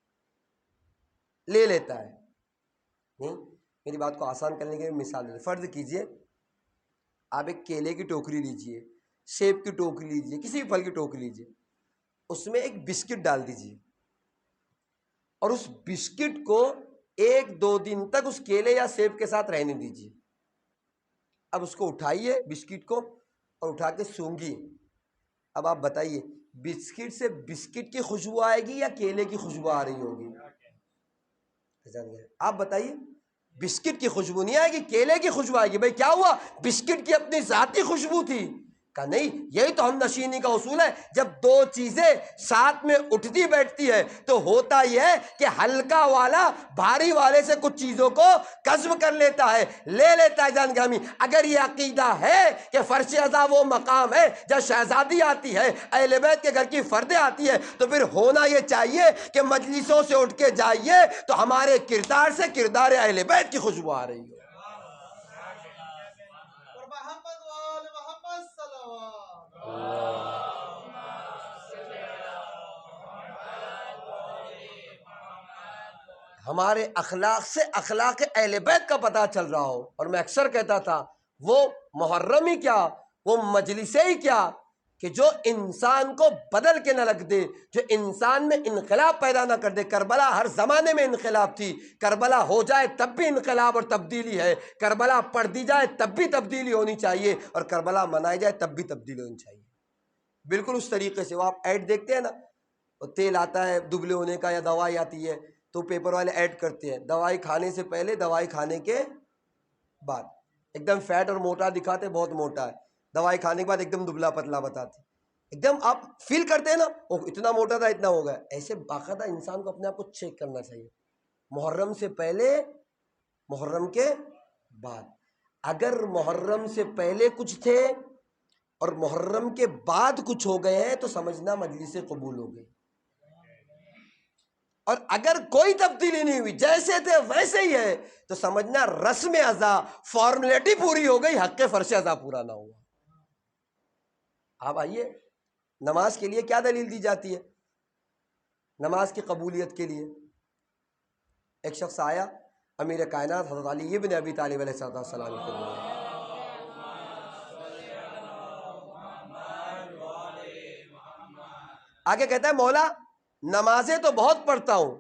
لے لیتا ہے۔ نہیں، میری بات کو آسان کرنے کے لیے مثال دے، فرض کیجئے آپ ایک کیلے کی ٹوکری لیجئے، سیب کی ٹوکری لیجئے، کسی بھی پھل کی ٹوکری لیجئے، اس میں ایک بسکٹ ڈال دیجئے اور اس بسکٹ کو 1-2 دن تک اس کیلے یا سیب کے ساتھ رہنے دیجئے۔ اب اس کو اٹھائیے بسکٹ کو اور اٹھا کے سونگھیے، اب آپ بتائیے بسکٹ سے بسکٹ کی خوشبو آئے گی یا کیلے کی خوشبو آ رہی ہوگی؟ آپ بتائیے، بسکٹ کی خوشبو نہیں آئے گی، کیلے کی خوشبو آئے گی۔ بھائی کیا ہوا؟ بسکٹ کی اپنی ذاتی خوشبو تھی۔ کہا نہیں، یہی تو ہم نشینی کا اصول ہے، جب دو چیزیں ساتھ میں اٹھتی بیٹھتی ہے تو ہوتا یہ ہے کہ ہلکا والا بھاری والے سے کچھ چیزوں کو کسب کر لیتا ہے، لے لیتا ہے۔ جان گرامی، اگر یہ عقیدہ ہے کہ فرش ازا وہ مقام ہے جب شہزادی آتی ہے، اہل بیت کے گھر کی فردیں آتی ہے، تو پھر ہونا یہ چاہیے کہ مجلسوں سے اٹھ کے جائیے تو ہمارے کردار سے کردار اہل بیت کی خوشبو آ رہی ہے۔ ہمارے اخلاق سے اخلاق اہل بیت کا پتہ چل رہا ہو۔ اور میں اکثر کہتا تھا وہ محرم ہی کیا، وہ مجلسیں ہی کیا کہ جو انسان کو بدل کے نہ رکھ دے، جو انسان میں انقلاب پیدا نہ کر دے۔ کربلا ہر زمانے میں انقلاب تھی، کربلا ہو جائے تب بھی انقلاب اور تبدیلی ہے، کربلا پڑھ دی جائے تب بھی تبدیلی ہونی چاہیے، اور کربلا منائی جائے تب بھی تبدیلی ہونی چاہیے۔ بالکل اس طریقے سے وہ آپ ایڈ دیکھتے ہیں نا، وہ تیل آتا ہے دبلے ہونے کا یا دوائی آتی ہے تو پیپر والے ایڈ کرتے ہیں، دوائی کھانے سے پہلے، دوائی کھانے کے بعد، ایک دم فیٹ اور موٹا دکھاتے بہت موٹا ہے، دوائی کھانے کے بعد ایک دم دبلا پتلا بتاتے، ایک دم آپ فیل کرتے ہیں نا اتنا موٹا تھا اتنا ہو گیا۔ ایسے باقاعدہ انسان کو اپنے آپ کو چیک کرنا چاہیے، محرم سے پہلے، محرم کے بعد۔ اگر محرم سے پہلے کچھ تھے اور محرم کے بعد کچھ ہو گئے ہیں تو سمجھنا مجلس قبول ہو گئی، اور اگر کوئی تبدیلی نہیں ہوئی، جیسے تھے ویسے ہی ہے، تو سمجھنا رسم ازا، فارمیلٹی پوری ہو گئی، حق فرش ازا پورا نہ ہوا۔ آپ آئیے، نماز کے لیے کیا دلیل دی جاتی ہے؟ نماز کی قبولیت کے لیے ایک شخص آیا، امیر کائنات حضرت علی ابن ابی طالب علیہ السلام کے لیے، آگے کہتا ہے مولا نمازیں تو بہت پڑھتا ہوں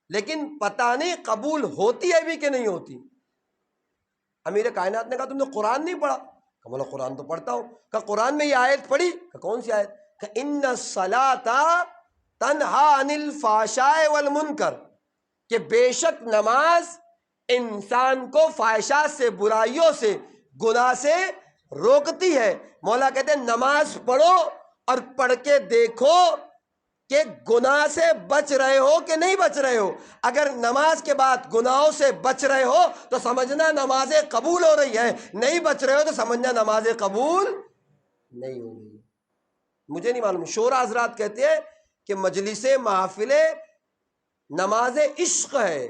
لیکن پتہ نہیں قبول ہوتی ہے بھی کہ نہیں ہوتی۔ امیر کائنات نے کہا تم نے قرآن نہیں پڑھا؟ کہ مولا قرآن تو پڑھتا ہوں۔ کہ قرآن میں یہ آیت پڑھی؟ کہ کون سی آیت؟ کہ ان الصلاۃ تنہا عن الفحشاء والمنکر، کہ بے شک نماز انسان کو فحشات سے، برائیوں سے، گناہ سے روکتی ہے۔ مولا کہتے ہیں نماز پڑھو اور پڑھ کے دیکھو کہ گناہ سے بچ رہے ہو کہ نہیں بچ رہے ہو۔ اگر نماز کے بعد گناہوں سے بچ رہے ہو تو سمجھنا نمازیں قبول ہو رہی ہے، نہیں بچ رہے ہو تو سمجھنا نمازیں قبول نہیں ہو رہی۔ مجھے نہیں معلوم، شورا حضرات کہتے ہیں کہ مجلس محافل نماز عشق ہے۔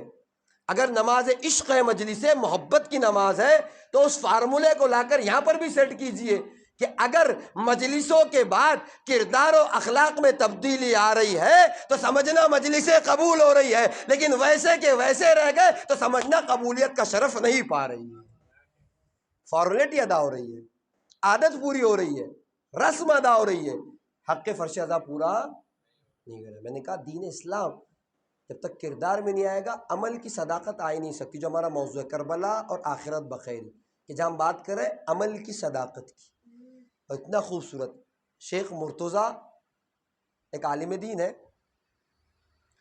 اگر نماز عشق ہے، مجلس محبت کی نماز ہے، تو اس فارمولے کو لا کر یہاں پر بھی سیٹ کیجئے کہ اگر مجلسوں کے بعد کردار و اخلاق میں تبدیلی آ رہی ہے تو سمجھنا مجلسیں قبول ہو رہی ہے، لیکن ویسے کے ویسے رہ گئے تو سمجھنا قبولیت کا شرف نہیں پا رہی ہے۔ فارمیلٹی ادا ہو رہی ہے، عادت پوری ہو رہی ہے، رسم ادا ہو رہی ہے، حق فرش ادا پورا نہیں ہو رہا۔ میں نے کہا دین اسلام جب تک کردار میں نہیں آئے گا عمل کی صداقت آ ہی نہیں سکتی، جو ہمارا موضوع ہے کربلا اور آخرت بخیر، کہ جہاں ہم بات کریں عمل کی صداقت کی۔ اور اتنا خوبصورت شیخ مرتضیٰ ایک عالم دین ہے،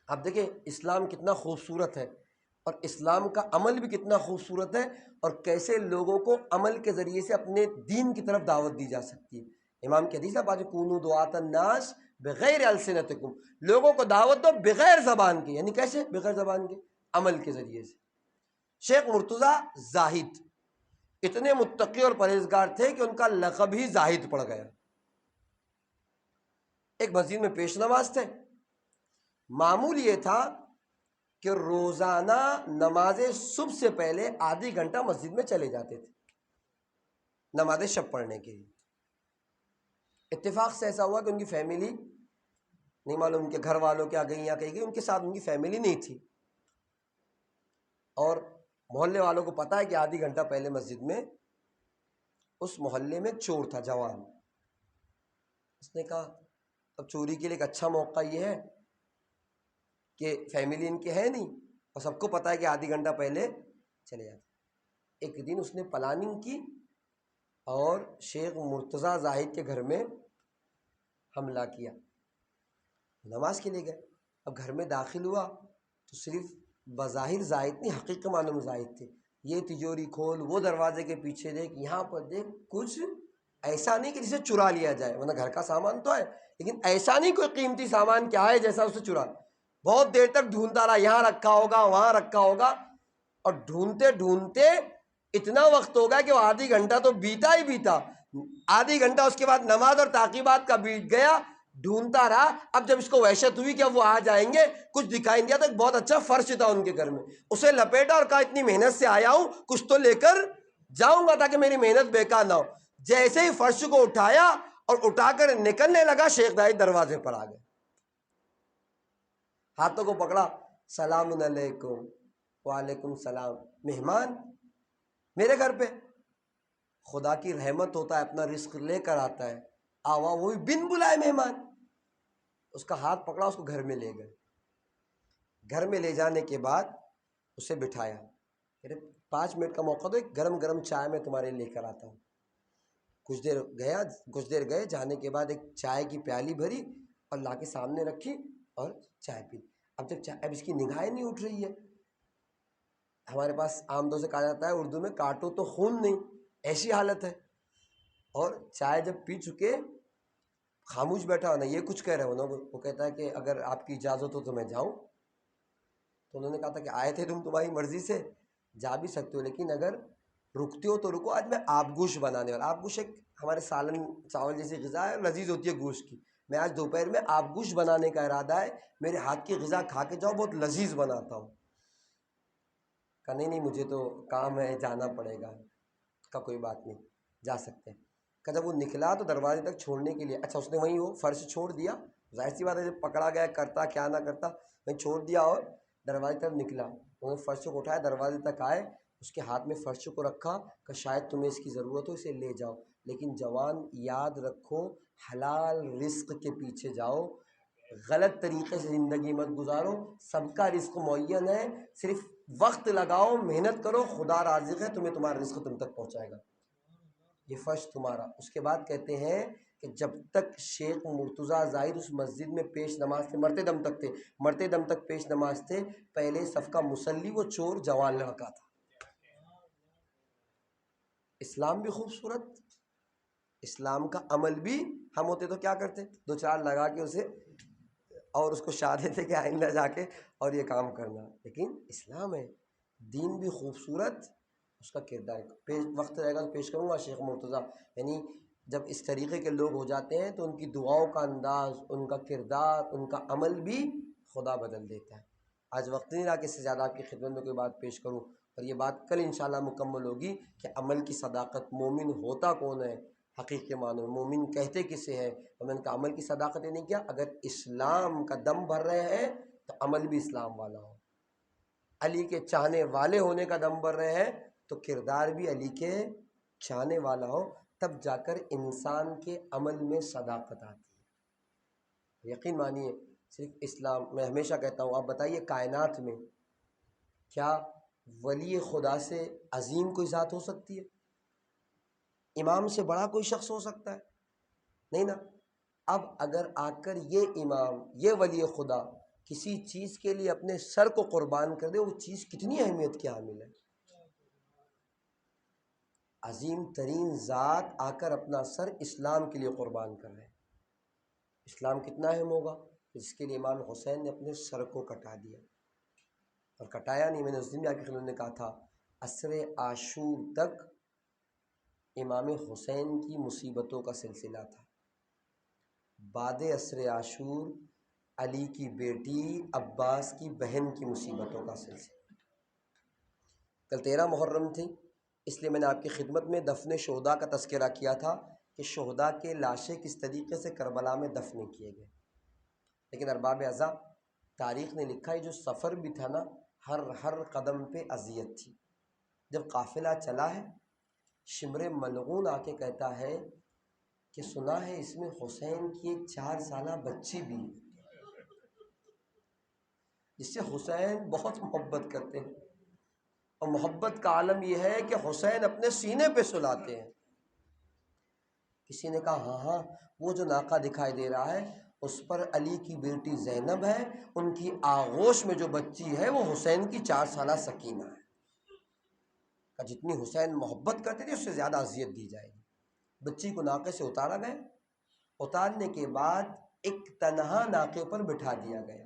آپ دیکھیں اسلام کتنا خوبصورت ہے اور اسلام کا عمل بھی کتنا خوبصورت ہے، اور کیسے لوگوں کو عمل کے ذریعے سے اپنے دین کی طرف دعوت دی جا سکتی ہے۔ امام کی حدیث ہے باج کونوا دعاۃ الناس بغیر السنتکم، لوگوں کو دعوت دو بغیر زبان کے، یعنی کیسے بغیر زبان کے؟ عمل کے ذریعے سے۔ شیخ مرتضیٰ زاہد اتنے متقی اور پرہیزگار تھے کہ ان کا لقب ہی زاہد پڑ گیا۔ ایک مسجد میں پیش نماز تھے، معمول یہ تھا کہ روزانہ نماز صبح سے پہلے آدھی گھنٹہ مسجد میں چلے جاتے تھے نماز شب پڑھنے کے لیے۔ اتفاق سے ایسا ہوا کہ ان کی فیملی، نہیں معلوم ان کے گھر والوں کیا گئی یا کہیں گئی، ان کے ساتھ ان کی فیملی نہیں تھی، اور محلے والوں کو پتا ہے کہ آدھی گھنٹہ پہلے مسجد میں اس محلے میں چور تھا جوان۔ اس نے کہا اب چوری کے لیے ایک اچھا موقع یہ ہے کہ فیملی ان کے ہے نہیں اور سب کو پتا ہے کہ آدھی گھنٹہ پہلے چلے جاتے۔ ایک دن اس نے پلاننگ کی اور شیخ مرتضیٰ زاہد کے گھر میں حملہ کیا، نماز کے لیے گئے۔ اب گھر میں داخل ہوا تو صرف بظاہر زائد نہیں، حقیقی معنوں میں زائد تھے۔ یہ تجوری کھول، وہ دروازے کے پیچھے دیکھ، یہاں پر دیکھ، کچھ ایسا نہیں کہ جسے چرا لیا جائے، ورنہ گھر کا سامان تو ہے، لیکن ایسا نہیں کوئی قیمتی سامان کیا ہے جیسا اسے چرا۔ بہت دیر تک ڈھونڈتا رہا، یہاں رکھا ہوگا، وہاں رکھا ہوگا، اور ڈھونڈتے ڈھونڈتے اتنا وقت ہو گیا کہ وہ آدھی گھنٹہ تو بیتا ہی بیتا، آدھی گھنٹہ اس کے بعد نماز اور تعقیبات کا بیت گیا، ڈھونڈتا رہا۔ اب جب اس کو وحشت ہوئی کہ اب وہ آ جائیں گے، کچھ دکھائی نہیں دیا، تو ایک بہت اچھا فرش تھا ان کے گھر میں، اسے لپیٹا اور کہا اتنی محنت سے آیا ہوں، کچھ تو لے کر جاؤں گا تاکہ میری محنت بیکار نہ ہو۔ جیسے ہی فرش کو اٹھایا اور اٹھا کر نکلنے لگا، شیخ زائد دروازے پر آ گئے، ہاتھوں کو پکڑا، سلام علیکم۔ وعلیکم السلام۔ مہمان میرے گھر پہ؟ خدا کی رحمت ہوتا ہے، اپنا رزق لے کر آتا ہے، آوا وہ بھی بن بلائے مہمان۔ اس کا ہاتھ پکڑا، اس کو گھر میں لے گئے۔ گھر میں لے جانے کے بعد اسے بٹھایا، 5 منٹ کا موقع دو، ایک گرم گرم چائے میں تمہارے لے کر آتا ہوں۔ کچھ دیر گئے، جانے کے بعد ایک چائے کی پیالی بھری اور لا کے سامنے رکھی اور چائے پی۔ اب اس کی نگاہیں نہیں اٹھ رہی ہے۔ ہمارے پاس عام طور سے کہا جاتا ہے اردو میں، کاٹو تو خون نہیں، ایسی حالت ہے۔ اور چائے جب پی چکے، خاموش بیٹھا ہونا، یہ کچھ کہہ رہے ہونا، وہ کہتا ہے کہ اگر آپ کی اجازت ہو تو میں جاؤں۔ تو انہوں نے کہا تھا کہ آئے تھے تم تمہاری مرضی سے، جا بھی سکتے ہو، لیکن اگر رکتے ہو تو رکو، آج میں آب گوشت بنانے والا۔ آب گوشت ایک ہمارے سالن چاول جیسی غذا ہے، لذیذ ہوتی ہے گوشت کی۔ میں آج دوپہر میں آب گوشت بنانے کا ارادہ ہے، میرے ہاتھ کی غذا کھا کے جاؤ، بہت لذیذ بناتا ہوں۔ کہا نہیں مجھے تو کام ہے، جانا پڑے گا۔ کا کوئی بات نہیں، جا سکتے ہیں۔ کہ جب وہ نکلا تو دروازے تک چھوڑنے کے لیے، اچھا اس نے وہیں وہ فرش چھوڑ دیا، ظاہر سی بات ہے جب پکڑا گیا کرتا کیا نہ کرتا، وہیں چھوڑ دیا اور دروازے تک نکلا۔ انہوں نے فرش کو اٹھایا، دروازے تک آئے، اس کے ہاتھ میں فرش کو رکھا کہ شاید تمہیں اس کی ضرورت ہو، اسے لے جاؤ، لیکن جوان یاد رکھو حلال رزق کے پیچھے جاؤ، غلط طریقے سے زندگی مت گزارو۔ سب کا رزق معین ہے، صرف وقت لگاؤ، محنت کرو، خدا رازق ہے، تمہیں تمہارا رزق تم تک پہنچائے گا، یہ فرش تمہارا۔ اس کے بعد کہتے ہیں کہ جب تک شیخ مرتضیٰ زاہد اس مسجد میں پیش نماز تھے، مرتے دم تک تھے، مرتے دم تک پیش نماز تھے، پہلے صف کا مصلی وہ چور جوان لڑکا تھا۔ اسلام بھی خوبصورت، اسلام کا عمل بھی، ہم ہوتے تو کیا کرتے، 2 4 لگا کے اسے اور اس کو شاہ دیتے کہ آئندہ جا کے اور یہ کام کرنا، لیکن اسلام ہے، دین بھی خوبصورت، اس کا کردار۔ وقت رہے گا تو پیش کروں گا شیخ مرتضیٰ، یعنی جب اس طریقے کے لوگ ہو جاتے ہیں تو ان کی دعاؤں کا انداز، ان کا کردار، ان کا عمل بھی خدا بدل دیتا ہے۔ آج وقت نہیں رہا کہ اس سے زیادہ آپ کی خدمت میں کوئی بات پیش کروں، اور یہ بات کل انشاءاللہ مکمل ہوگی کہ عمل کی صداقت، مومن ہوتا کون ہے حقیقی معنی میں، مومن کہتے کسے ہیں، مومن کا عمل کی صداقت ہے نہیں کیا، اگر اسلام کا دم بھر رہے ہیں تو عمل بھی اسلام والا ہو، علی کے چاہنے والے ہونے کا دم بھر رہے ہیں تو کردار بھی علی کے چاہنے والا ہو، تب جا کر انسان کے عمل میں صداقت آتی ہے۔ یقین مانیے صرف اسلام، میں ہمیشہ کہتا ہوں، آپ بتائیے کائنات میں کیا ولی خدا سے عظیم کوئی ذات ہو سکتی ہے؟ امام سے بڑا کوئی شخص ہو سکتا ہے؟ نہیں نا۔ اب اگر آ کر یہ امام، یہ ولی خدا کسی چیز کے لیے اپنے سر کو قربان کر دے، وہ چیز کتنی اہمیت کی حامل ہے۔ عظیم ترین ذات آ کر اپنا سر اسلام کے لیے قربان کر رہے ہیں، اسلام کتنا اہم ہوگا، جس کے لیے امام حسین نے اپنے سر کو کٹا دیا، اور کٹایا نہیں، میں نے اس دن بھی آپ کی خدمت میں کہا تھا، عصر عاشور تک امام حسین کی مصیبتوں کا سلسلہ تھا، بعد عصر عاشور علی کی بیٹی عباس کی بہن کی مصیبتوں کا سلسلہ۔ کل 13 محرم تھی، اس لیے میں نے آپ کی خدمت میں دفن شہداء کا تذکرہ کیا تھا کہ شہداء کے لاشیں کس طریقے سے کربلا میں دفن کیے گئے، لیکن ارباب ازاں تاریخ نے لکھا ہے جو سفر بھی تھا نا، ہر قدم پہ اذیت تھی۔ جب قافلہ چلا ہے، شمر ملعون آ کے کہتا ہے کہ سنا ہے اس میں حسین کی ایک 4 سالہ بچی بھی ہے، جس سے حسین بہت محبت کرتے ہیں، اور محبت کا عالم یہ ہے کہ حسین اپنے سینے پہ سلاتے ہیں۔ کسی نے کہا ہاں ہاں وہ جو ناقہ دکھائی دے رہا ہے اس پر علی کی بیٹی زینب ہے، ان کی آغوش میں جو بچی ہے وہ حسین کی 4 سالہ سکینہ ہے، کہ جتنی حسین محبت کرتے تھے اس سے زیادہ اذیت دی جائے گی۔ بچی کو ناقے سے اتارا گیا، اتارنے کے بعد ایک تنہا ناقے پر بٹھا دیا گیا۔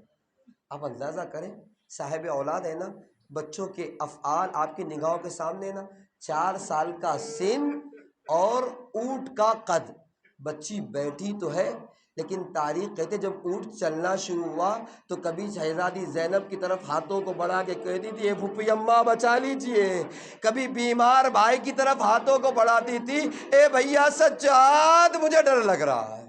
آپ اندازہ کریں، صاحب اولاد ہے نا، بچوں کے افعال آپ کی نگاہوں کے سامنے نا، 4 سال کا سن اور اونٹ کا قد، بچی بیٹھی تو ہے لیکن تاریخ کہتے جب اونٹ چلنا شروع ہوا تو کبھی شہزادی زینب کی طرف ہاتھوں کو بڑھا کے کہتی تھی اے پھوپھی اماں بچا لیجئے، کبھی بیمار بھائی کی طرف ہاتھوں کو بڑھاتی تھی اے بھیا سجاد مجھے ڈر لگ رہا ہے۔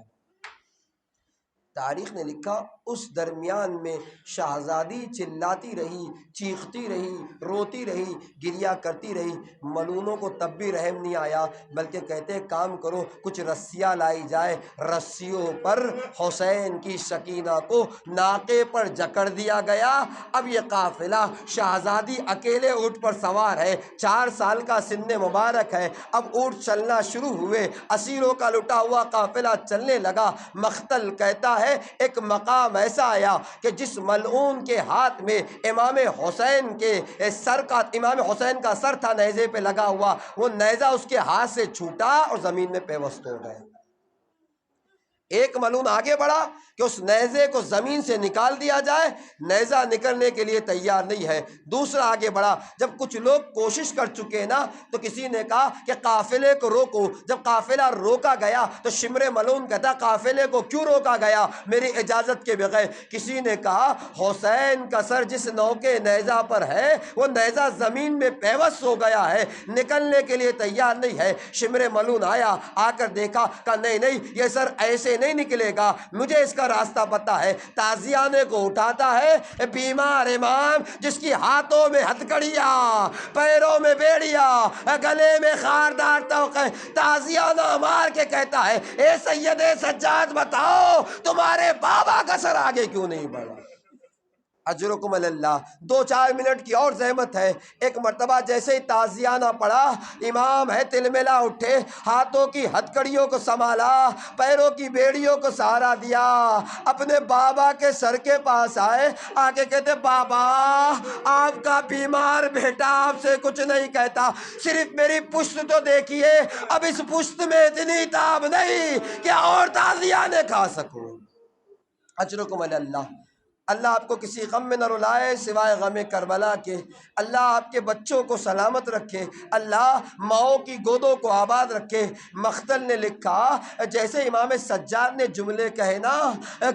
تاریخ نے لکھا اس درمیان میں شہزادی چلاتی رہی، چیختی رہی، روتی رہی، گریا کرتی رہی، ملونوں کو تب بھی رحم نہیں آیا، بلکہ کہتے کام کرو کچھ رسیاں لائی جائے، رسیوں پر حسین کی سکینہ کو ناقے پر جکڑ دیا گیا۔ اب یہ قافلہ شہزادی اکیلے اونٹ پر سوار ہے، 4 سال کا سن مبارک ہے، اب اونٹ چلنا شروع ہوئے، اسیروں کا لٹا ہوا قافلہ چلنے لگا۔ مختل کہتا ہے ایک مقام ایسا آیا کہ جس ملعون کے ہاتھ میں امام حسین کا سر تھا نیزے پہ لگا ہوا، وہ نیزہ اس کے ہاتھ سے چھوٹا اور زمین میں پیوست ہو گئے۔ ایک ملعون آگے بڑھا کہ اس نیزے کو زمین سے نکال دیا جائے، نیزہ نکلنے کے لیے تیار نہیں ہے۔ دوسرا آگے بڑھا، جب کچھ لوگ کوشش کر چکے نا تو کسی نے کہا کہ قافلے کو روکو۔ جب قافلہ روکا گیا تو شمر ملعون کہتا قافلے کو کیوں روکا گیا میری اجازت کے بغیر؟ کسی نے کہا حسین کا سر جس نوکے نیزہ پر ہے وہ نیزہ زمین میں پیوست ہو گیا ہے، نکلنے کے لیے تیار نہیں ہے۔ شمر ملعون آیا، آ کر دیکھا، کہا نہیں نہیں یہ سر ایسے نہیں نکلے گا، مجھے اس کا راستہ پتہ ہے۔ تازیانے کو اٹھاتا ہے بیمار امام جس کی ہاتھوں میں ہتھکڑیاں، پیروں میں بیڑیاں، گلے میں خاردار توقع، تازیانہ مار کے کہتا ہے اے سید سجاد بتاؤ تمہارے بابا کا سر آگے کیوں نہیں بڑھا؟ اجرکم اللہ۔ 2-4 منٹ کی اور زحمت ہے۔ ایک مرتبہ جیسے ہی تازیانہ پڑا، امام ہے تلملا اٹھے، ہاتھوں کی ہتھکڑیوں کو سنبھالا، پیروں کی بیڑیوں کو سہارا دیا، اپنے بابا کے سر کے پاس آئے، آگے کہتے بابا آپ کا بیمار بیٹا آپ سے کچھ نہیں کہتا، صرف میری پشت تو دیکھیے، اب اس پشت میں اتنی تاب نہیں کہ اور تازیانے کھا سکوں۔ اجرکم اللہ۔ اللہ آپ کو کسی غم میں نہ رلائے سوائے غم کربلا کے، اللہ آپ کے بچوں کو سلامت رکھے، اللہ ماؤں کی گودوں کو آباد رکھے۔ مختل نے لکھا جیسے امام سجاد نے جملے کہے نا،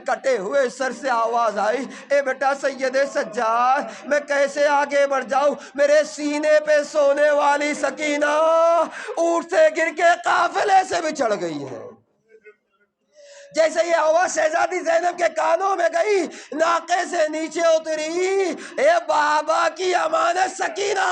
کٹے ہوئے سر سے آواز آئی اے بیٹا سید سجاد میں کیسے آگے بڑھ جاؤں، میرے سینے پہ سونے والی سکینہ اونٹ سے گر کے قافلے سے بھی چڑھ گئی ہے۔ جیسے یہ آواز شہزادی زینب کے کانوں میں گئی، ناقے سے نیچے اتری، اے بابا کی امانت سکینہ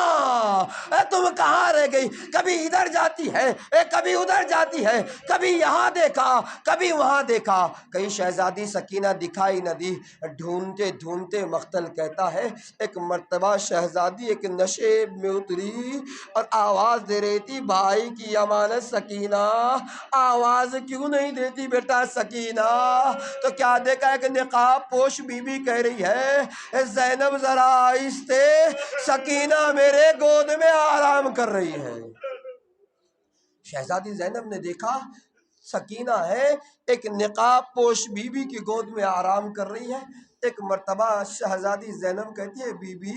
تم کہاں رہ گئی؟ کبھی ادھر جاتی ہے، کبھی ادھر جاتی ہے، کبھی یہاں دیکھا کبھی وہاں دیکھا، کہیں شہزادی سکینہ دکھائی نہ دی۔ ڈھونڈتے ڈھونڈتے مختل کہتا ہے ایک مرتبہ شہزادی ایک نشیب میں اتری اور آواز دے رہی تھی بھائی کی امانت سکینہ آواز کیوں نہیں دیتی بیٹا سکینہ؟ تو کیا دیکھا ایک نقاب پوش بی بی کہہ رہی ہے زینب ذرا آہستے، سکینہ میرے گود میں آرام کر رہی ہے۔ شہزادی زینب نے دیکھا سکینہ ہے ایک نقاب پوش بی بی کی گود میں آرام کر رہی ہے۔ ایک مرتبہ شہزادی زینب کہتی ہے بی بی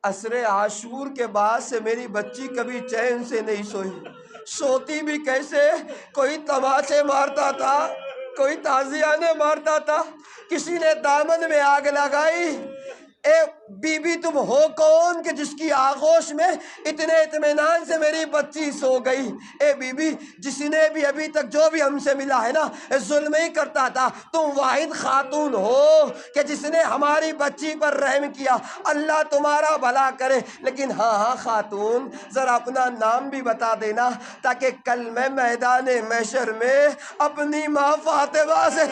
عصر عاشور کے بعد سے میری بچی کبھی چین سے نہیں سوئی، سوتی بھی کیسے؟ کوئی تماچے مارتا تھا، کوئی تازیانے مارتا تھا، کسی نے دامن میں آگ لگائی۔ اے بی بی تم ہو کون کہ جس کی آغوش میں اتنے اطمینان سے میری بچی سو گئی؟ اے بی بی جس نے بھی ابھی تک جو بھی ہم سے ملا ہے نا ظلم ہی کرتا تھا، تم واحد خاتون ہو کہ جس نے ہماری بچی پر رحم کیا، اللہ تمہارا بھلا کرے۔ لیکن ہاں خاتون ذرا اپنا نام بھی بتا دینا تاکہ کل میں میدان محشر میں اپنی ماں فاطمہ سے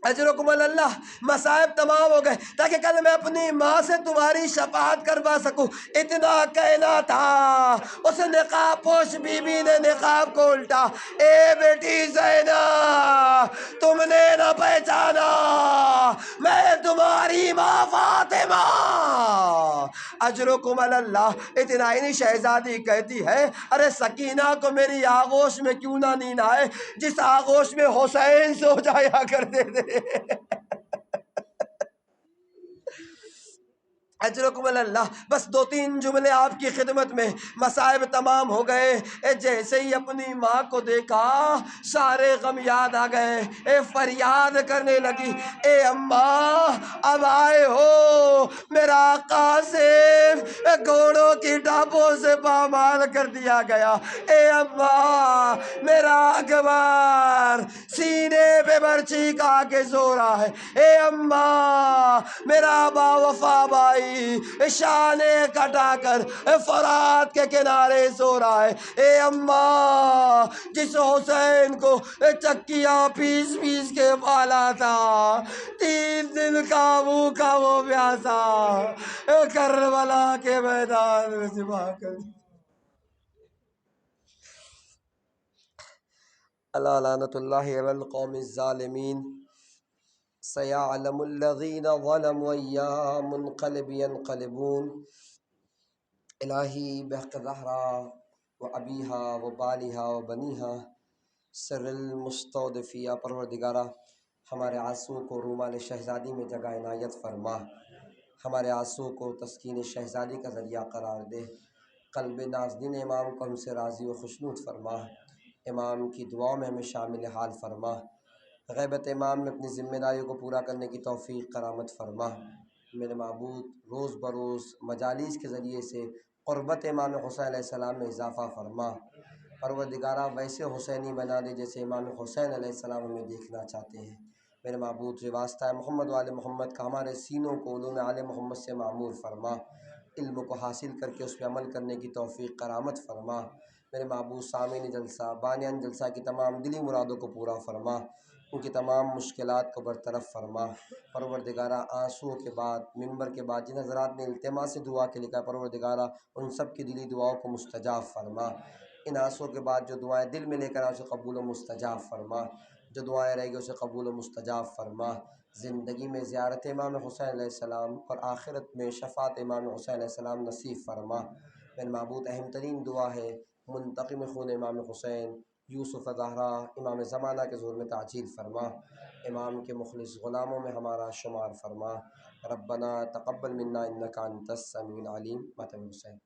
اجرکم اللہ، مصائب تمام ہو گئے تاکہ کل میں اپنی ماں سے تمہاری شفاعت کروا سکوں۔ اتنا کہنا تھا، اس نقاب پوش بی بی نے نقاب کو الٹا، اے بیٹی زینب تم نے نہ پہچانا، میں تمہاری ماں فاطمہ۔ اجرکم اللہ۔ اتنا ہی نہیں، شہزادی کہتی ہے ارے سکینہ کو میری آغوش میں کیوں نہ نیند آئے جس آغوش میں حسین سو جایا کرتے تھے۔ اجرکم اللہ۔ بس دو تین جملے آپ کی خدمت میں، مصائب تمام ہو گئے۔ جیسے ہی اپنی ماں کو دیکھا سارے غم یاد آ گئے۔ فریاد کرنے لگی، اے اماں اب آئے ہو، میرا قاسم گھوڑوں کی ٹاپوں سے پامال کر دیا گیا۔ اے اماں میرا اکبر سینے پہ برچھی کا کے سو رہا ہے۔ اے اماں میرا با وفا بھائی شانے کٹا کر فرات کے کنارے سو رہا ہے۔ اے اماں جس حسین کو چکیاں پیس پیس کے پالا تھا، 3 دن کا بھوکا وہ پیاسا کربلا کے میدان میں ذبح کر دیا۔ اللہ لعنت اللہ علی القوم الظالمین۔ سیعلم الذین ظلموا ایہا منقلب ینقلبون۔ الہی بحق زہرا و ابیہا و بالیہا و بنیہا سر المستودفیہ، پروردگارہ ہمارے آنسو کو رومال شہزادی میں جگہ عنایت فرما، ہمارے آنسو کو تسکین شہزادی کا ذریعہ قرار دے، قلب نازنین امام کو ہم سے راضی و خوشنود فرما، امام کی دعاؤں میں ہمیں شامل حال فرما، غیبت امام میں اپنی ذمہ داریوں کو پورا کرنے کی توفیق کرامت فرما۔ میرے معبود روز بروز مجالس کے ذریعے سے قربت امام حسین علیہ السلام میں اضافہ فرما، پروردگارہ ویسے حسینی بنا دے جیسے امام حسین علیہ السلام ہمیں دیکھنا چاہتے ہیں۔ میرے معبود سے واسطہ محمد وآل محمد کا ہمارے سینوں کو علوم آل محمد سے معمور فرما، علم کو حاصل کر کے اس پہ عمل کرنے کی توفیق کرامت فرما۔ میرے معبود سامعین جلسہ، بانیان جلسہ کی تمام دلی مرادوں کو پورا فرما، ان کی تمام مشکلات کو برطرف فرما۔ پروردگارہ آنسوؤں کے بعد، منبر کے بعد جن حضرات نے التماس دعا کے لکھا، پروردگارہ ان سب کی دلی دعاؤں کو مستجاب فرما۔ ان آنسوؤں کے بعد جو دعائیں دل میں لے کر آئے اسے قبول و مستجاب فرما، جو دعائیں رہ گئی اسے قبول و مستجاب فرما۔ زندگی میں زیارت امام حسین علیہ السلام اور آخرت میں شفاعت امام حسین علیہ السلام نصیب فرما۔ میرے معبود اہم ترین دعا ہے منتقم خون امام حسین یوسف زہرا امام زمانہ کے ظہور میں تعجیل فرما، امام کے مخلص غلاموں میں ہمارا شمار فرما۔ ربنا تقبل منا انک انت السمیع العلیم۔ ماتم حسین